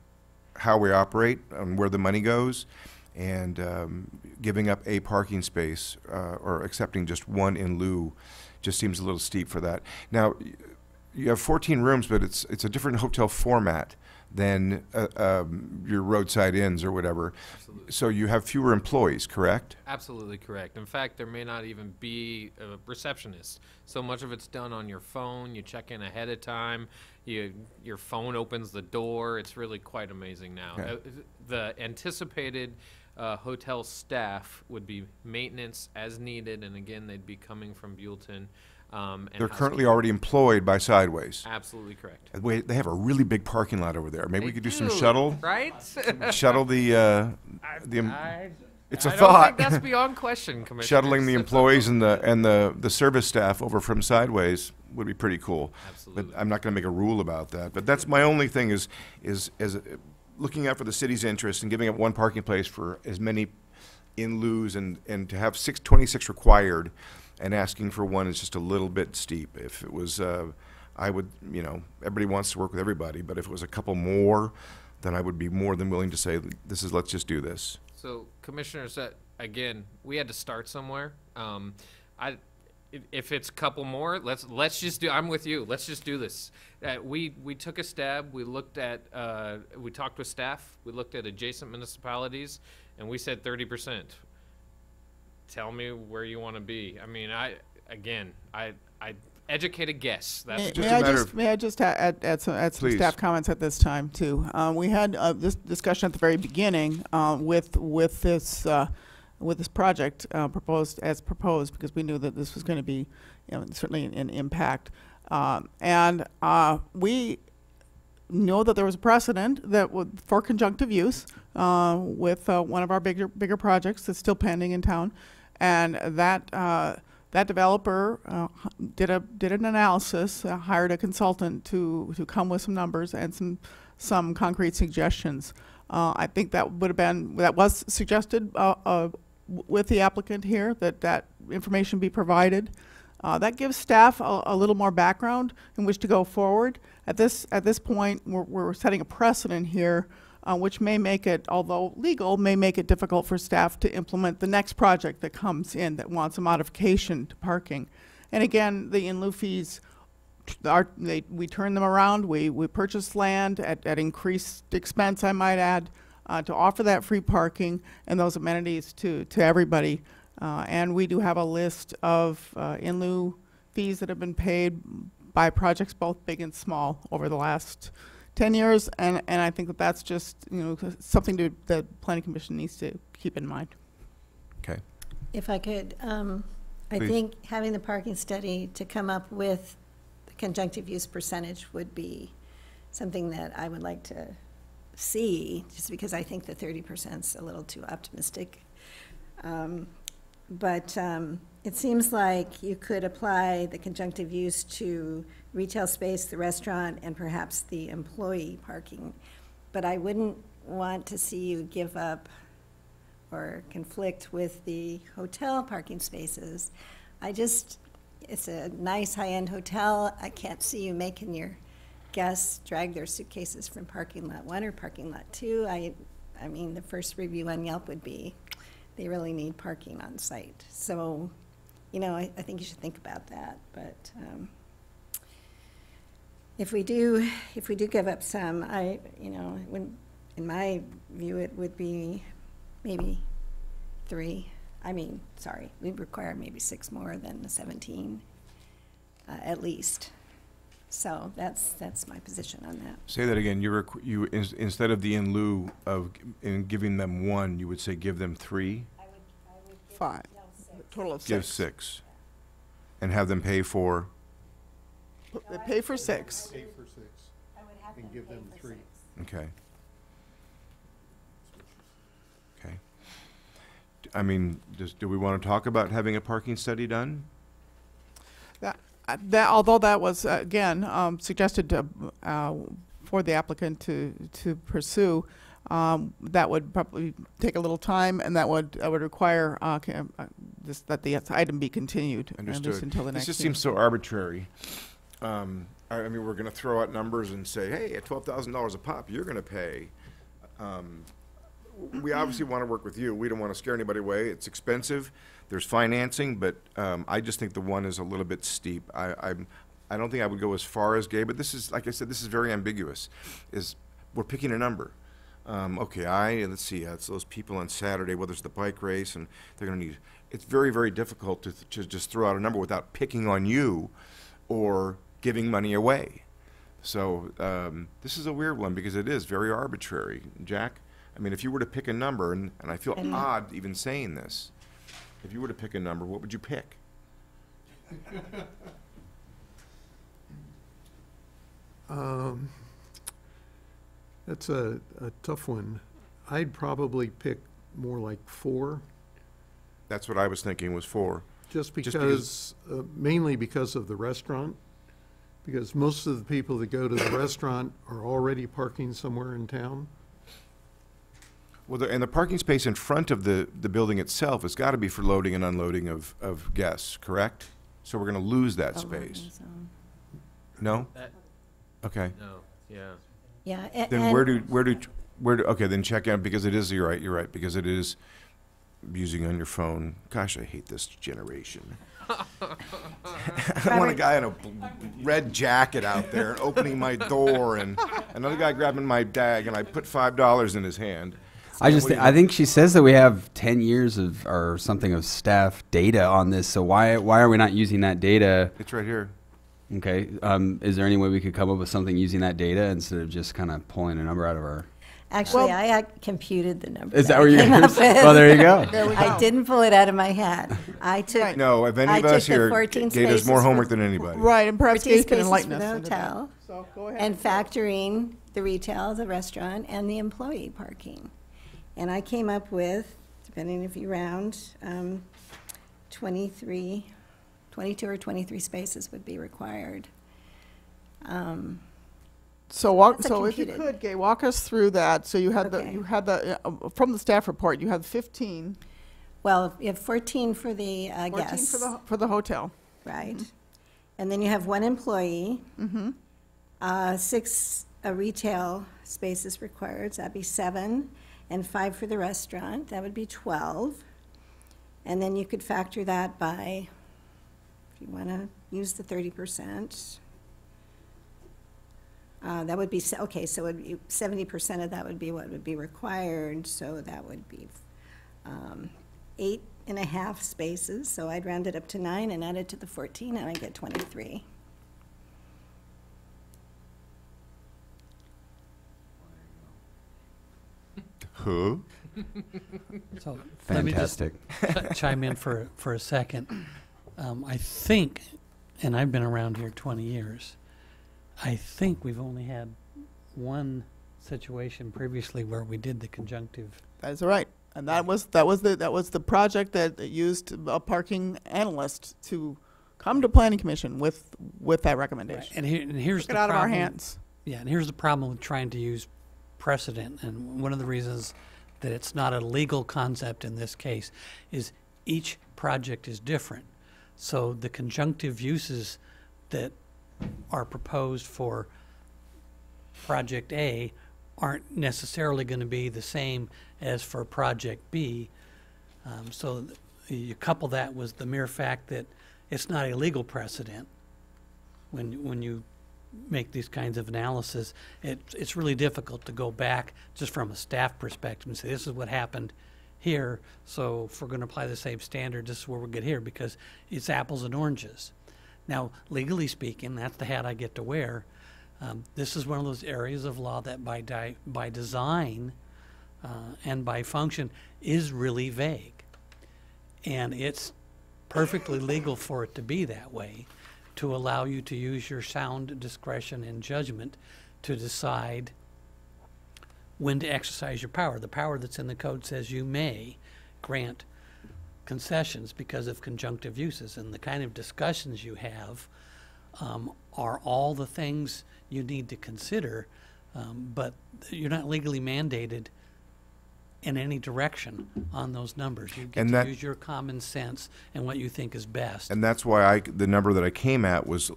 how we operate, on where the money goes, and giving up a parking space or accepting just one in lieu just seems a little steep for that. Now, you have 14 rooms, but it's a different hotel format than your roadside inns or whatever. Absolutely. So you have fewer employees, correct? Absolutely correct. In fact, there may not even be a receptionist. So much of it's done on your phone. You check in ahead of time. Your phone opens the door. It's really quite amazing now. Okay. The anticipated hotel staff would be maintenance as needed, and again, they'd be coming from Buellton. And They're currently housekeeping. already employed by Sideways. Absolutely correct. Wait, they have a really big parking lot over there. Maybe we They could do some do, shuttle. right? Shuttle the. It's a I don't thought. think that's beyond question, Commissioner. Shuttling the employees and the service staff over from Sideways. would be pretty cool. Absolutely. But I'm not going to make a rule about that. But that's my only thing is looking out for the city's interest and giving up one parking place for as many in lieu and to have 26 required and asking for one is just a little bit steep. If it was, I would, everybody wants to work with everybody, but if it was a couple more, then I would be more than willing to say, let's just do this. So, commissioners, again, we had to start somewhere. If it's a couple more, let's just do. I'm with you. Let's just do this. We took a stab. We looked at. We talked with staff. We looked at adjacent municipalities, and we said 30%. Tell me where you want to be. I mean, I educated guess. That's May I just add some Please. staff comments at this time too? We had this discussion at the very beginning with this project proposed because we knew that this was going to be certainly an impact, and we know that there was a precedent that for conjunctive use with one of our bigger projects that's still pending in town, and that developer did an analysis, hired a consultant to come with some numbers and some concrete suggestions. I think that was suggested with the applicant here, that information be provided. That gives staff a little more background in which to go forward. At this point, we're setting a precedent here, which may make it, although legal, may make it difficult for staff to implement the next project that comes in that wants a modification to parking. And again, the in lieu fees, we turn them around. We purchase land at increased expense, I might add, to offer that free parking and those amenities to everybody. And we do have a list of in lieu fees that have been paid by projects both big and small over the last 10 years, and I think that's just something that Planning Commission needs to keep in mind. Okay. If I could, I Please. think having the parking study to come up with the conjunctive use percentage would be something that I would like to see, just because I think the 30% is a little too optimistic. But it seems like you could apply the conjunctive use to retail space, the restaurant, and perhaps the employee parking. But I wouldn't want to see you give up or conflict with the hotel parking spaces. It's a nice high-end hotel. I can't see you making your guests drag their suitcases from parking lot 1 or parking lot 2. I mean, the first review on Yelp would be, they really need parking on site. So, I think you should think about that. But if we do give up some, in my view, it would be maybe 3. We'd require maybe 6 more than the 17, at least. So that's my position on that. Say that again. Instead of the in lieu of giving them 1, you would say give them 3. I would give 5. no, 6. A total of 6. Give 6, and have them pay for. They pay for 6. Pay for 6 I would have and them give pay them for 3. 6. Okay. Okay. I mean, do we want to talk about having a parking study done? Although that was again suggested for the applicant to pursue, that would probably take a little time, and that would require that the item be continued at least Understood. until the This next. just meeting. seems so arbitrary. I mean, we're going to throw out numbers and say, hey, at $12,000 a pop, you're going to pay. We obviously want to work with you. We don't want to scare anybody away. It's expensive. There's financing, but I just think the 1 is a little bit steep. I don't think I would go as far as Gabe, but this is, like I said, this is very ambiguous. We're picking a number. Okay, let's see. It's those people on Saturday, whether it's the bike race, and they're going to need. It's very, very difficult to just throw out a number without picking on you, or giving money away. So this is a weird one because it is very arbitrary. Jack, I mean, if you were to pick a number, and I feel odd even saying this, if you were to pick a number, what would you pick? That's a tough one. I'd probably pick more like 4, That's what I was thinking was 4. just Just because, mainly because of the restaurant Because most of the people that go to the restaurant are already parking somewhere in town. Well, and the parking space in front of the building itself has got to be for loading and unloading of guests, correct? So we're going to lose that space. No? That, Okay. no, yeah. Yeah. Then okay, then check out, because it is, you're right, because it is using on your phone. Gosh, I hate this generation. I want a guy in a red jacket out there and opening my door, and another guy grabbing my bag, and I put $5 in his hand. I think she says that we have 10 years of or something of staff data on this. So why are we not using that data? It's right here. Okay. Is there any way we could come up with something using that data instead of just kind of pulling a number out of our? Actually, I computed the number. Is that where you're? Well, there you go. There we go. I didn't pull it out of my hat. I took. No, if any I of us took the here, 14 Gay does more spaces homework for- than anybody. Right, and perhaps 14 Gabe can spaces enlighten for us the into that. hotel, So go ahead. and factoring the retail, the restaurant, and the employee parking. And I came up with, depending if you round, 22 or 23 spaces would be required. So That's a so if you computed. could, Gay, walk us through that. So you had Okay. from the staff report, you had 15, Well, you have 14 for the 14 guests, for the hotel. right? And then you have one employee. 6 retail spaces required, so that'd be 7, and 5 for the restaurant, that would be 12. And then you could factor that by, if you want to use the 30%, that would be, okay, so it'd be 70% of that would be what would be required, so that would be 8.5 spaces, so I'd round it up to 9 and add it to the 14, and I get 23. Huh? So let me just Fantastic. chime in for a second. I think, and I've been around here 20 years, I think we've only had one situation previously where we did the conjunctive. That's right. And that was the project that used a parking analyst to come to planning commission with that recommendation. And here's Took the it out of our problem. hands. Yeah, and here's the problem with trying to use precedent, and one of the reasons that it's not a legal concept in this case is each project is different. So the conjunctive uses that are proposed for Project A aren't necessarily going to be the same as for Project B. So you couple that with the mere fact that it's not a legal precedent when you make these kinds of analysis, it's really difficult to go back just from a staff perspective and say, this is what happened here, so if we're going to apply the same standard, this is where we'll get here, because it's apples and oranges. Now, legally speaking, that's the hat I get to wear. This is one of those areas of law that by design and by function is really vague. And it's perfectly legal for it to be that way, to allow you to use your sound discretion and judgment to decide when to exercise your power. The power that's in the code says you may grant concessions because of conjunctive uses, and the kind of discussions you have are all the things you need to consider, but you're not legally mandated in any direction on those numbers. You get And to that- use your common sense and what you think is best. And that's why the number that I came at was,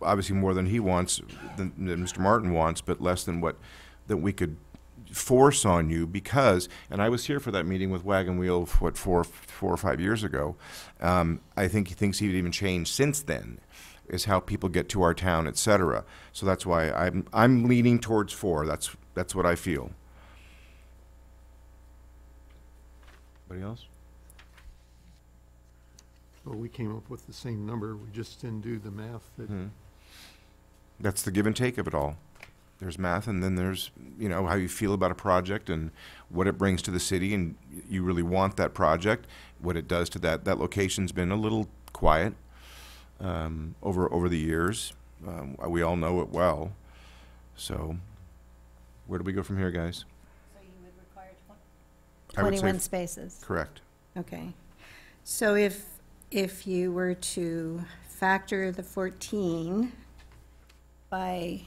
obviously more than he wants, than Mr. Martin wants, but less than that we could force on you, because, and I was here for that meeting with Wagon Wheel, four or 5 years ago. I think he thinks he'd even changed since then, is how people get to our town, et cetera. So that's why I'm leaning towards 4. That's what I feel. Anybody else? Well, we came up with the same number, we just didn't do the math that, That's the give and take of it all. There's math, and then there's, how you feel about a project and what it brings to the city, and you really want that project, what it does to that. That location's been a little quiet over the years. We all know it well. So where do we go from here, guys? So you would require I would say 21 spaces. Correct. Okay. So if you were to factor the 14 by,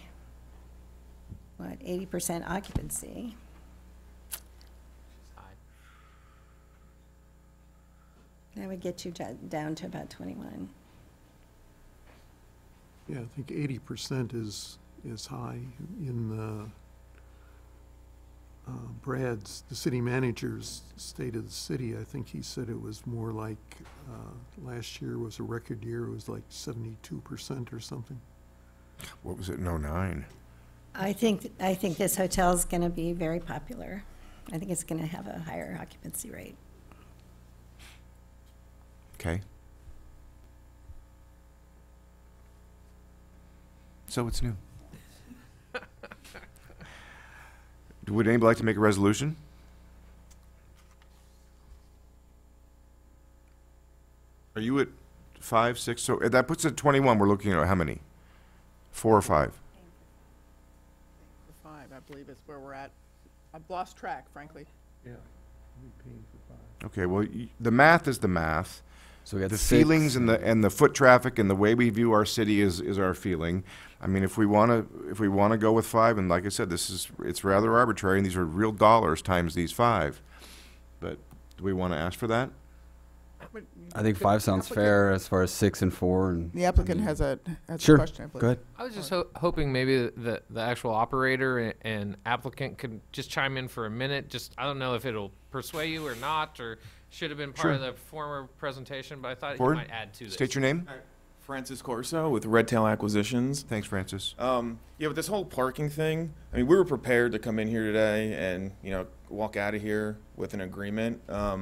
what, 80% occupancy. That would get you down to about 21. Yeah, I think 80% is high. In Brad's, the city manager's state of the city, I think he said it was more like, last year was a record year, it was like 72% or something. What was it in '09? I think this hotel's going to be very popular. I think it's going to have a higher occupancy rate. Okay. So it's new. Would anybody like to make a resolution? Are you at 5, 6? So that puts it at 21. We're looking at how many? 4 or 5? For 5, I believe is where we're at. I've lost track, frankly. Yeah, we're paying for 5. Okay, well, the math is the math. So we got The 6. feelings and the foot traffic and the way we view our city is our feeling. I mean, if we want to go with 5, and like I said, it's rather arbitrary, and these are real dollars times these 5. But do we want to ask for that? But I think the 5 sounds applicant- fair as far as 6 and 4. And The applicant has a Sure. question, I believe. Go ahead. I was just hoping maybe the actual operator and applicant could just chime in for a minute. Just, I don't know if it'll persuade you or not, or should have been part of the former presentation, but I thought Ford, you might add to this. State your name. Francis Corso with Red Tail Acquisitions. Thanks, Francis. Yeah, with this whole parking thing, I mean, we were prepared to come in here today and, walk out of here with an agreement. I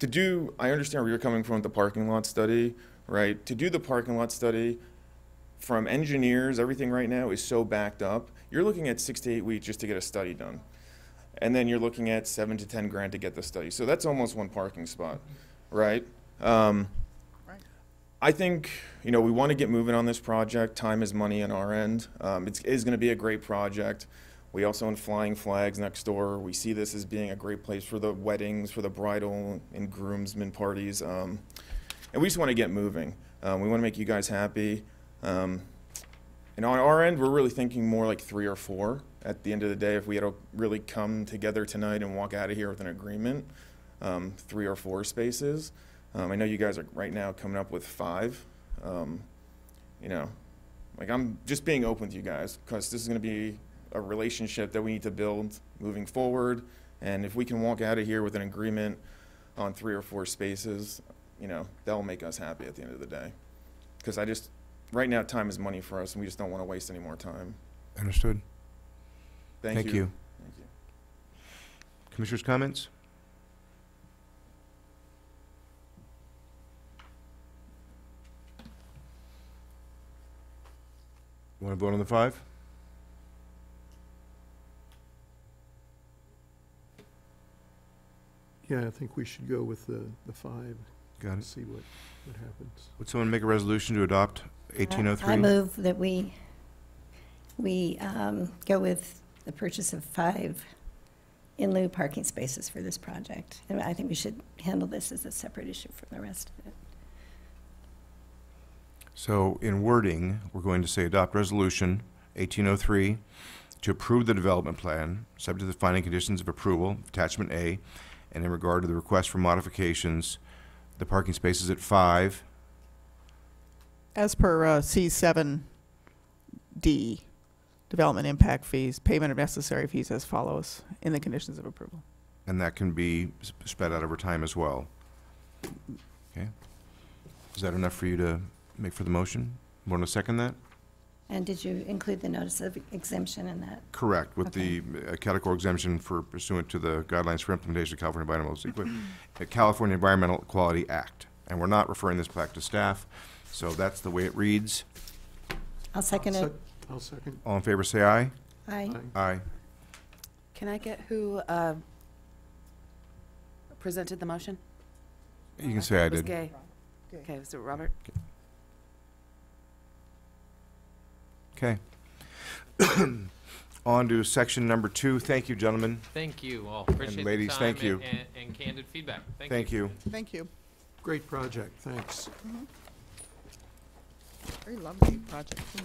understand where you're coming from with the parking lot study, right? To do the parking lot study, from engineers, everything right now is so backed up. You're looking at 6 to 8 weeks just to get a study done. And then you're looking at $7 to $10 grand to get the study. So that's almost one parking spot, right? I think, we want to get moving on this project. Time is money on our end. It is going to be a great project. We also own Flying Flags next door. We see this as being a great place for the weddings, for the bridal and groomsmen parties. And we just want to get moving. We want to make you guys happy. And on our end, we're really thinking more like 3 or 4 at the end of the day. If we had to really come together tonight and walk out of here with an agreement, 3 or 4 spaces. I know you guys are right now coming up with 5. I'm just being open with you guys because this is going to be a relationship that we need to build moving forward. And if we can walk out of here with an agreement on 3 or 4 spaces, that'll make us happy at the end of the day. Because right now, time is money for us, and we just don't want to waste any more time. Understood. Thank Thank you. Thank you. Commissioners' comments? You want to vote on the 5? Yeah, I think we should go with the 5. Got and it. see what happens. Would someone make a resolution to adopt 1803? I move that we go with the purchase of 5 in lieu parking spaces for this project. And I think we should handle this as a separate issue from the rest of it. So in wording, we're going to say adopt resolution 1803 to approve the development plan, subject to the finding conditions of approval, attachment A, and in regard to the request for modifications, the parking spaces at 5. As per C7D, development impact fees, payment of necessary fees as follows in the conditions of approval. And that can be sped out over time as well. Okay. Is that enough for you to make for the motion? Want to second that? And did you include the notice of exemption in that? Correct, with Okay. the category exemption for pursuant to the guidelines for implementation of the California Environmental Quality Act. And we're not referring this back to staff, so that's the way it reads. I'll second it. I'll second. All in favor, say aye. Aye. Aye. Can I get who presented the motion? You can say I It was did. Gay. Okay, was it Robert? Okay. On to section number 2. Thank you, gentlemen. Thank you all. Appreciate ladies, the time thank you. and candid feedback. Thank you. Thank you. Great project, thanks. Very lovely project, too.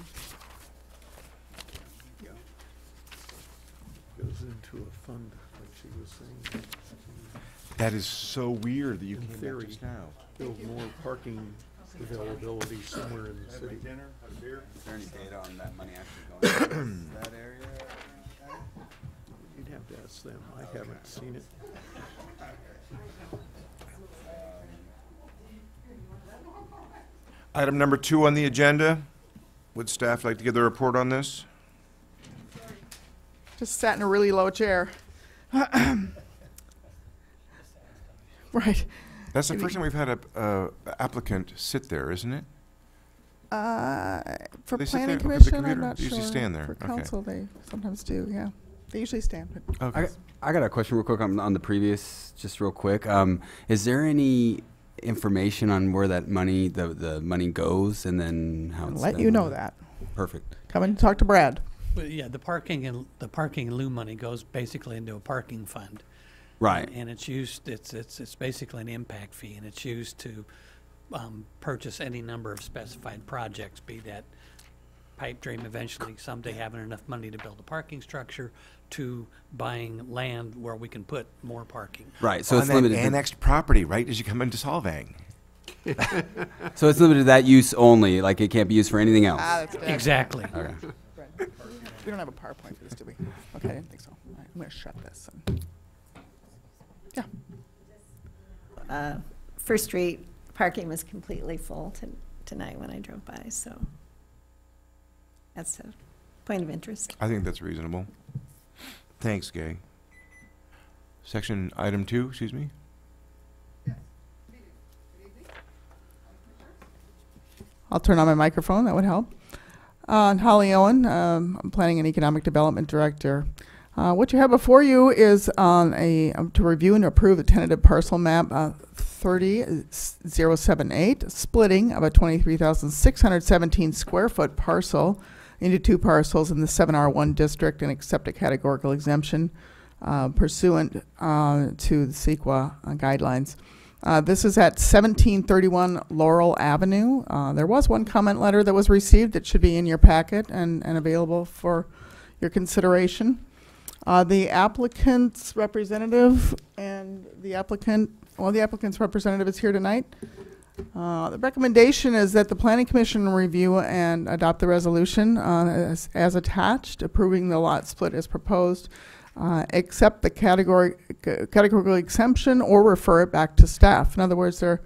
goes into a fund, like she was saying. That is so weird that you In came back theory. just now. Build more parking availability somewhere in the Have a city. dinner, a beer. Is there any data on that money actually going to that area? You'd have to ask them. I haven't seen it. Item number 2 on the agenda. Would staff like to give their report on this? Just sat in a really low chair. Right. That's the first time we've had a applicant sit there, isn't it? For They sit planning there? Okay, the commission, I'm computer? not They sure. usually stand there. For Okay. council, they sometimes do, yeah. They usually stand, but Okay. I got a question real quick on the previous, just real quick. Is there any information on where that money, the money goes and then how I'll it's let you know spent? that. Perfect. Come and talk to Brad. Well, yeah, the parking and lieu money goes basically into a parking fund. Right. And it's used, it's basically an impact fee, and it's used to purchase any number of specified projects, be that pipe dream eventually someday having enough money to build a parking structure, to buying land where we can put more parking. Right. So On it's that limited. annexed property, right, as you come into Solvang. So it's limited to that use only. Like it can't be used for anything else. Ah, that's dead. Exactly. Okay. Brad, we don't have a PowerPoint for this, do we? Okay, I didn't think so. All right, I'm going to shut this. And yeah. First Street parking was completely full tonight when I drove by, so that's a point of interest. I think that's reasonable. Thanks, Gay. Section item 2, excuse me. I'll turn on my microphone, that would help. Holly Owen, I'm Planning and Economic Development Director. What you have before you is to review and approve the tentative parcel map 30078, splitting of a 23,617 square foot parcel into 2 parcels in the 7R1 district and accept a categorical exemption pursuant to the CEQA guidelines. This is at 1731 Laurel Avenue. There was one comment letter that was received that should be in your packet and available for your consideration. The applicant's representative and the applicant's representative is here tonight. The recommendation is that the Planning Commission review and adopt the resolution as attached, approving the lot split as proposed, accept the categorical exemption or refer it back to staff. In other words, there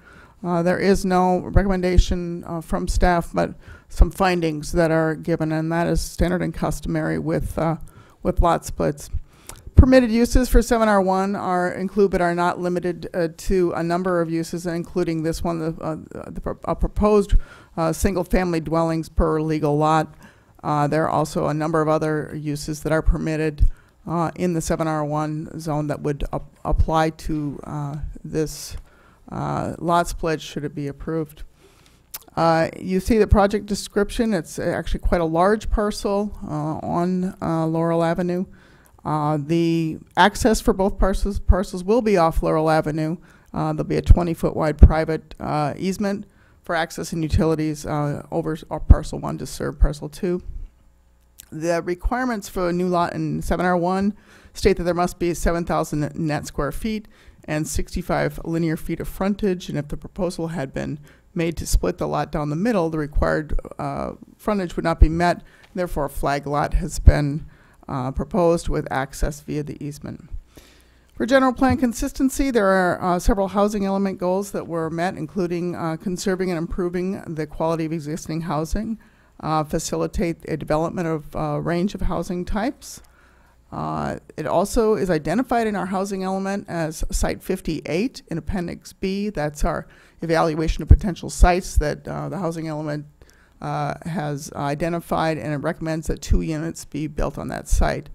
is no recommendation from staff, but some findings that are given, and that is standard and customary with lot splits. Permitted uses for 7R1 include but are not limited to a number of uses, including this one, a proposed single-family dwellings per legal lot. There are also a number of other uses that are permitted in the 7R1 zone that would apply to this lot split should it be approved. You see the project description. It's actually quite a large parcel on Laurel Avenue. The access for both parcels will be off Laurel Avenue. There'll be a 20-foot wide private easement for access and utilities over parcel 1 to serve parcel 2. The requirements for a new lot in 7R1 state that there must be 7,000 net square feet and 65 linear feet of frontage, and if the proposal had been made to split the lot down the middle, the required frontage would not be met. Therefore, a flag lot has been proposed with access via the easement. For general plan consistency, there are several housing element goals that were met, including conserving and improving the quality of existing housing, facilitate a development of a range of housing types. It also is identified in our housing element as Site 58 in Appendix B. That's our evaluation of potential sites that the housing element has identified, and it recommends that 2 units be built on that site.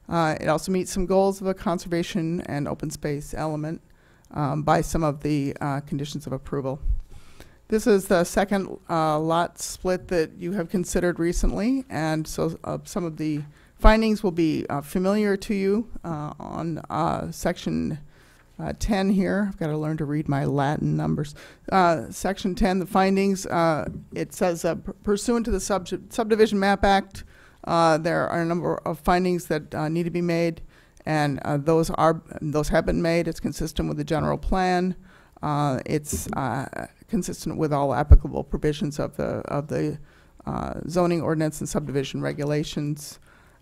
It also meets some goals of a conservation and open space element by some of the conditions of approval. This is the second lot split that you have considered recently, and so some of the findings will be familiar to you on section 10 here. I've got to learn to read my Latin numbers. Section 10, the findings, it says pursuant to the Subdivision Map Act, There are a number of findings that need to be made, and those have been made. It's consistent with the general plan. It's consistent with all applicable provisions of the zoning ordinance and subdivision regulations.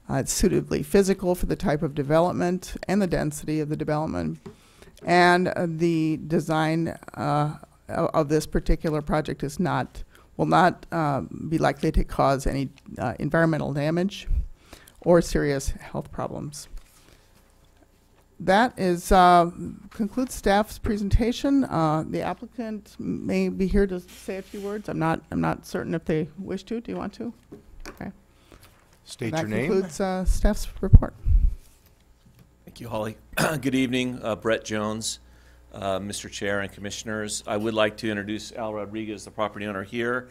It's suitably physical for the type of development and the density of the development. And the design of this particular project will not be likely to cause any environmental damage or serious health problems. That concludes staff's presentation. The applicant may be here to say a few words. I'm not certain if they wish to. Do you want to? Okay. State your name. That concludes staff's report. Thank you, Holly. Good evening, Brett Jones, Mr. Chair and Commissioners. I would like to introduce Al Rodriguez, the property owner here,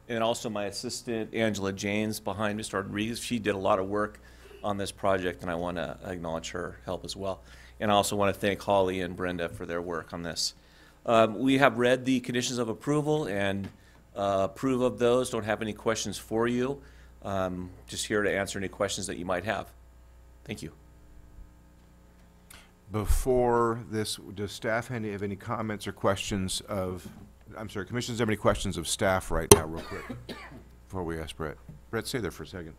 and also my assistant, Angela Janes, behind Mr. Rodriguez. She did a lot of work on this project, and I want to acknowledge her help as well. And I also want to thank Holly and Brenda for their work on this. We have read the conditions of approval and approve of those. Don't have any questions for you. Just here to answer any questions that you might have. Thank you. Before this, does staff have any comments or questions of, I'm sorry, commissioners have any questions of staff right now, real quick, before we ask Brett? Brett, stay there for a second.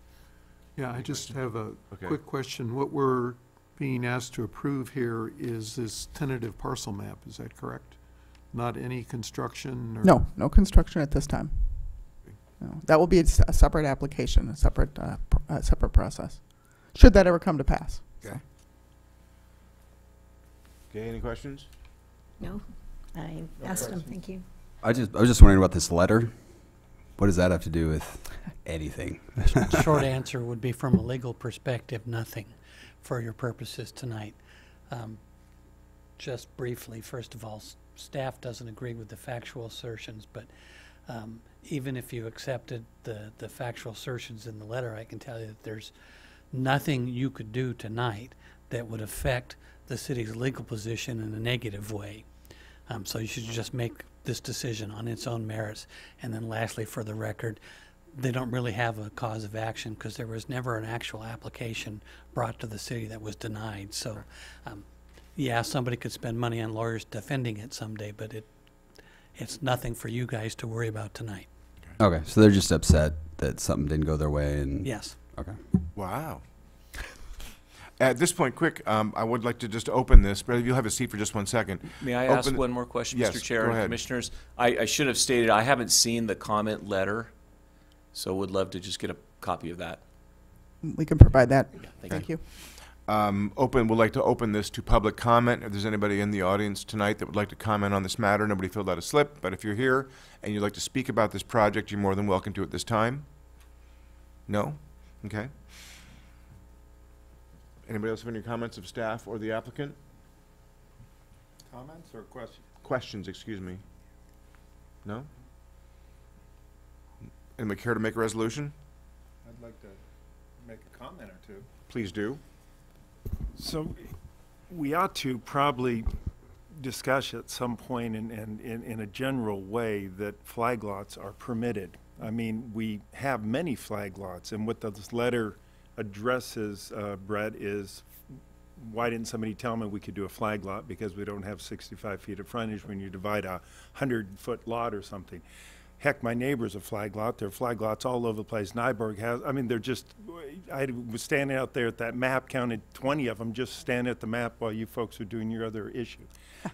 Yeah, I just have a Okay. quick question. What we're being asked to approve here is this tentative parcel map, is that correct? Not any construction or? No construction at this time. No, that will be a separate application, a separate process, should that ever come to pass. Okay. Okay, any questions? No, I asked him, thank you. I was just wondering about this letter. What does that have to do with anything? Short answer would be, from a legal perspective, nothing for your purposes tonight. Just briefly, first of all, staff doesn't agree with the factual assertions, but even if you accepted the factual assertions in the letter, I can tell you that there's nothing you could do tonight that would affect the city's legal position in a negative way. So you should just make this decision on its own merits. And then lastly, for the record, they don't really have a cause of action because there was never an actual application brought to the city that was denied. So yeah, somebody could spend money on lawyers defending it someday, but it's nothing for you guys to worry about tonight. Okay, so they're just upset that something didn't go their way, and Yes. Okay. Wow. At this point, quick, I would like to just open this, but you'll have a seat for just 1 second. May I ask Open- one more question, Yes, Mr. Chair go and ahead. Commissioners? I should have stated I haven't seen the comment letter, so would love to just get a copy of that. We can provide that. Thank Thank you. Would like to open this to public comment. If there's anybody in the audience tonight that would like to comment on this matter, nobody filled out a slip, but if you're here and you'd like to speak about this project, you're more than welcome to at this time. No? Okay. Anybody else have any comments of staff or the applicant? Comments or questions? Questions, excuse me. No? Anybody care to make a resolution? I'd like to make a comment or two. Please do. So we ought to probably discuss at some point in a general way that flag lots are permitted. I mean, we have many flag lots, and what this letter addresses, Brett, is why didn't somebody tell me we could do a flag lot because we don't have 65 feet of frontage when you divide a 100-foot lot or something. Heck, my neighbor's a flag lot. There are flag lots all over the place. Nyberg has, I mean, they're just, I was standing out there at that map, counted 20 of them, just standing at the map while you folks are doing your other issue.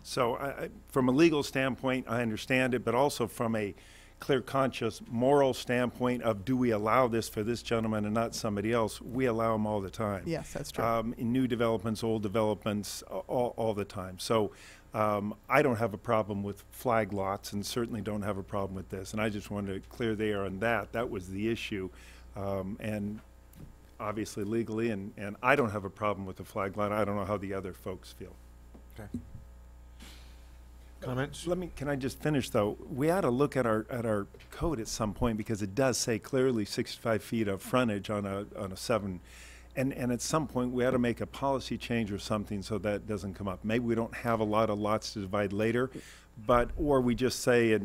So from a legal standpoint, I understand it, but also from a clear conscious moral standpoint of do we allow this for this gentleman and not somebody else, we allow them all the time. Yes, that's true. In new developments, old developments, all the time. So I don't have a problem with flag lots and certainly don't have a problem with this. And I just wanted to clear the air on that. That was the issue. And obviously legally, and I don't have a problem with the flag lot. I don't know how the other folks feel. Okay. Comments? Can I just finish though? We ought to look at our code at some point because it does say clearly 65 feet of frontage on a 7. And at some point we ought to make a policy change or something so that doesn't come up. Maybe we don't have a lot of lots to divide later, But, or we just say,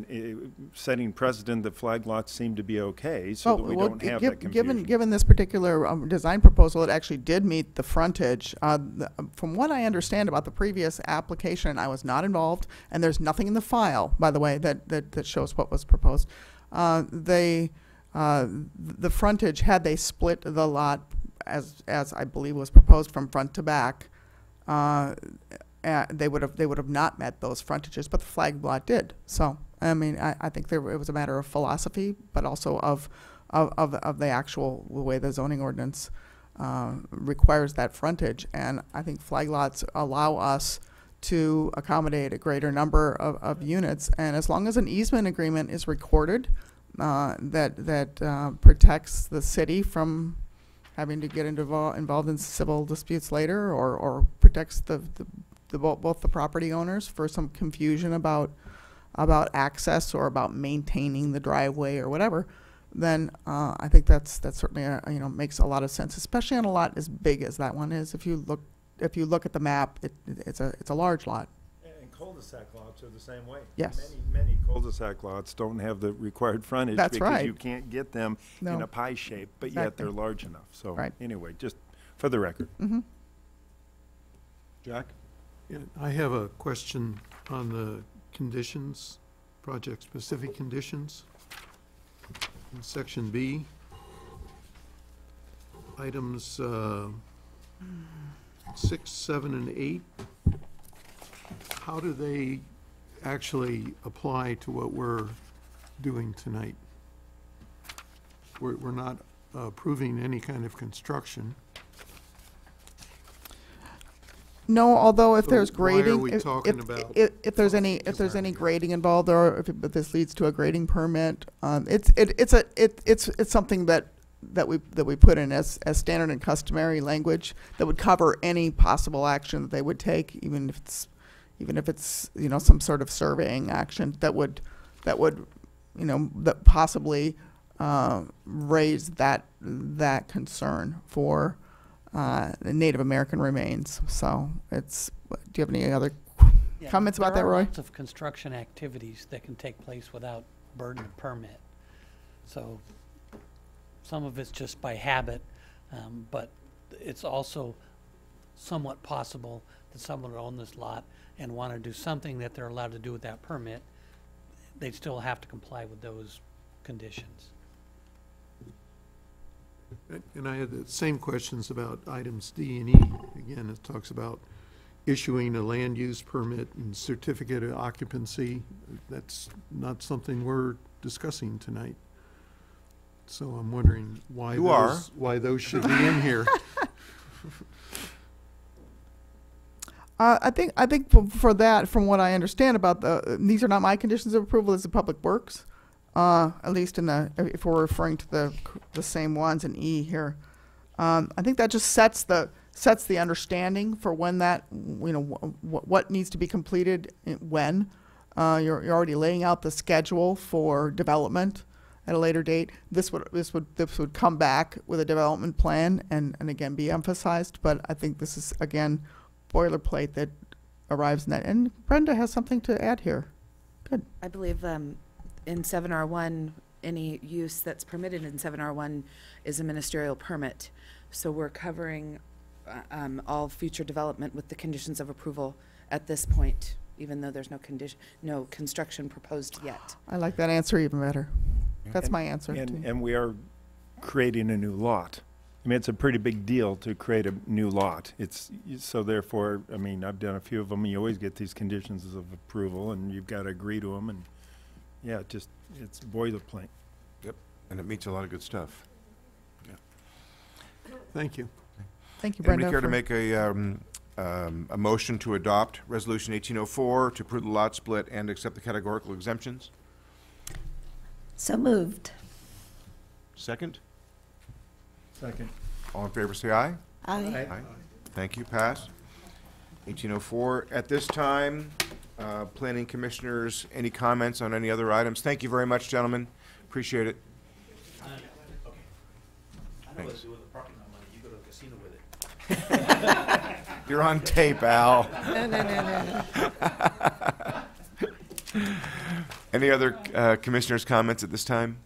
setting precedent that flag lots seem to be okay, so that we don't have that confusion. Given this particular design proposal, it actually did meet the frontage. From what I understand about the previous application, I was not involved, and there's nothing in the file, by the way, that shows what was proposed. The frontage, had they split the lot as I believe was proposed from front to back, they would have not met those frontages, but the flag lot did. So I mean, I think it was a matter of philosophy, but also of the actual way the zoning ordinance requires that frontage. And I think flag lots allow us to accommodate a greater number of units. And as long as an easement agreement is recorded that protects the city from having to get involved in civil disputes later, or protects both the property owners for some confusion about access or about maintaining the driveway or whatever, then I think that's certainly makes a lot of sense, especially on a lot as big as that one is. If you look at the map, it's a large lot. And cul-de-sac lots are the same way. Yes. Many cul-de-sac lots don't have the required frontage. That's because right. you can't get them in a pie shape, but yet Exactly. they're large enough. So Right. anyway, just for the record. Mm-hmm. Jack? Yeah, I have a question on the conditions, project-specific conditions. In Section B, items 6, 7, and 8, how do they actually apply to what we're doing tonight? We're not approving any kind of construction. No, although if So there's why are grading, we talking about if there's any grading involved, or if this leads to a grading permit, it's something that we put in as standard and customary language that would cover any possible action that they would take, even if it's some sort of surveying action that would that possibly raise that concern for Native American remains. So do you have any other comments about that, There are Roy? lots of construction activities that can take place without burden of permit. So some of it's just by habit, but it's also somewhat possible that someone would own this lot and want to do something that they're allowed to do with that permit. They'd still have to comply with those conditions. And I had the same questions about items D and E. Again, it talks about issuing a land use permit and certificate of occupancy. That's not something we're discussing tonight. So I'm wondering why those should be in here. I think for that, from what I understand about these are not my conditions of approval, it's the Public Works. At least if we're referring to the same ones in E here. I think that just sets the understanding for when that, what needs to be completed when. You're already laying out the schedule for development at a later date. This would come back with a development plan and again be emphasized, but I think this is again boilerplate that arrives in that. And Brenda has something to add here. Good. I believe in 7R1, any use that's permitted in 7R1 is a ministerial permit. So we're covering all future development with the conditions of approval at this point, even though there's no construction proposed yet. I like that answer even better. That's my answer. And we are creating a new lot. I mean, it's a pretty big deal to create a new lot. So therefore, I mean, I've done a few of them. You always get these conditions of approval, and you've got to agree to them. And yeah, it's boilerplate. Yep, and it meets a lot of good stuff. Yeah. Thank you. Thank you, Brenda. Anybody care to make a motion to adopt Resolution 1804 to approve the lot split and accept the categorical exemptions? So moved. Second? Second. All in favor, say aye. Aye. Thank you, pass. 1804. At this time, planning commissioners, any comments on any other items? Thank you very much, gentlemen. Appreciate it. I know Thanks. what to do with the parking lot money. You go to the casino with it. You're on tape, Al. No. Any other commissioners' comments at this time?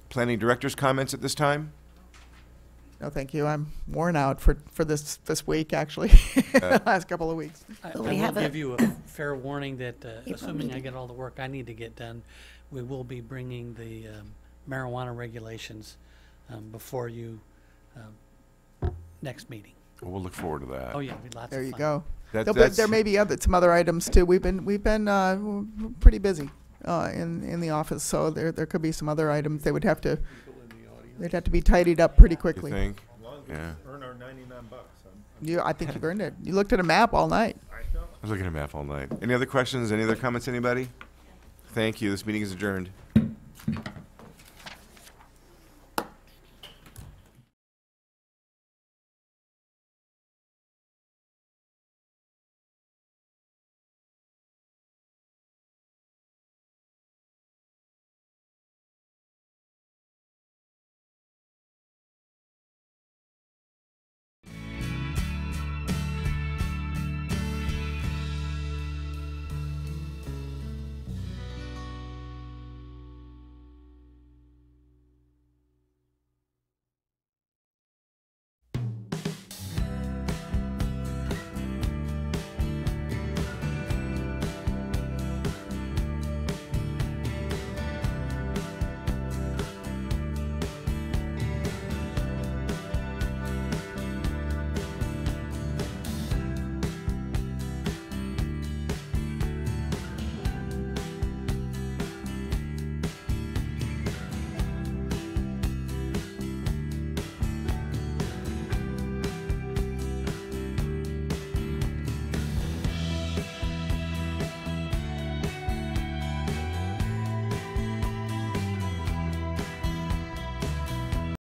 Planning director's comments at this time? No, thank you. I'm worn out for this week, actually, last couple of weeks. I Well, we will have a- give you a fair warning that, assuming I meeting. get all the work I need to get done, we will be bringing the marijuana regulations before you next meeting. Well, we'll look forward to that. Oh, yeah, it'll be lots of fun. There you go. That- There may be some other items too. We've been pretty busy in the office, so there could be some other items. They'd have to be tidied up pretty You quickly. think? As long as Yeah. we earn our 99 bucks. I think you've earned it. You looked at a map all night. I know. I was looking at a map all night. Any other questions? Any other comments, anybody? Thank you. This meeting is adjourned.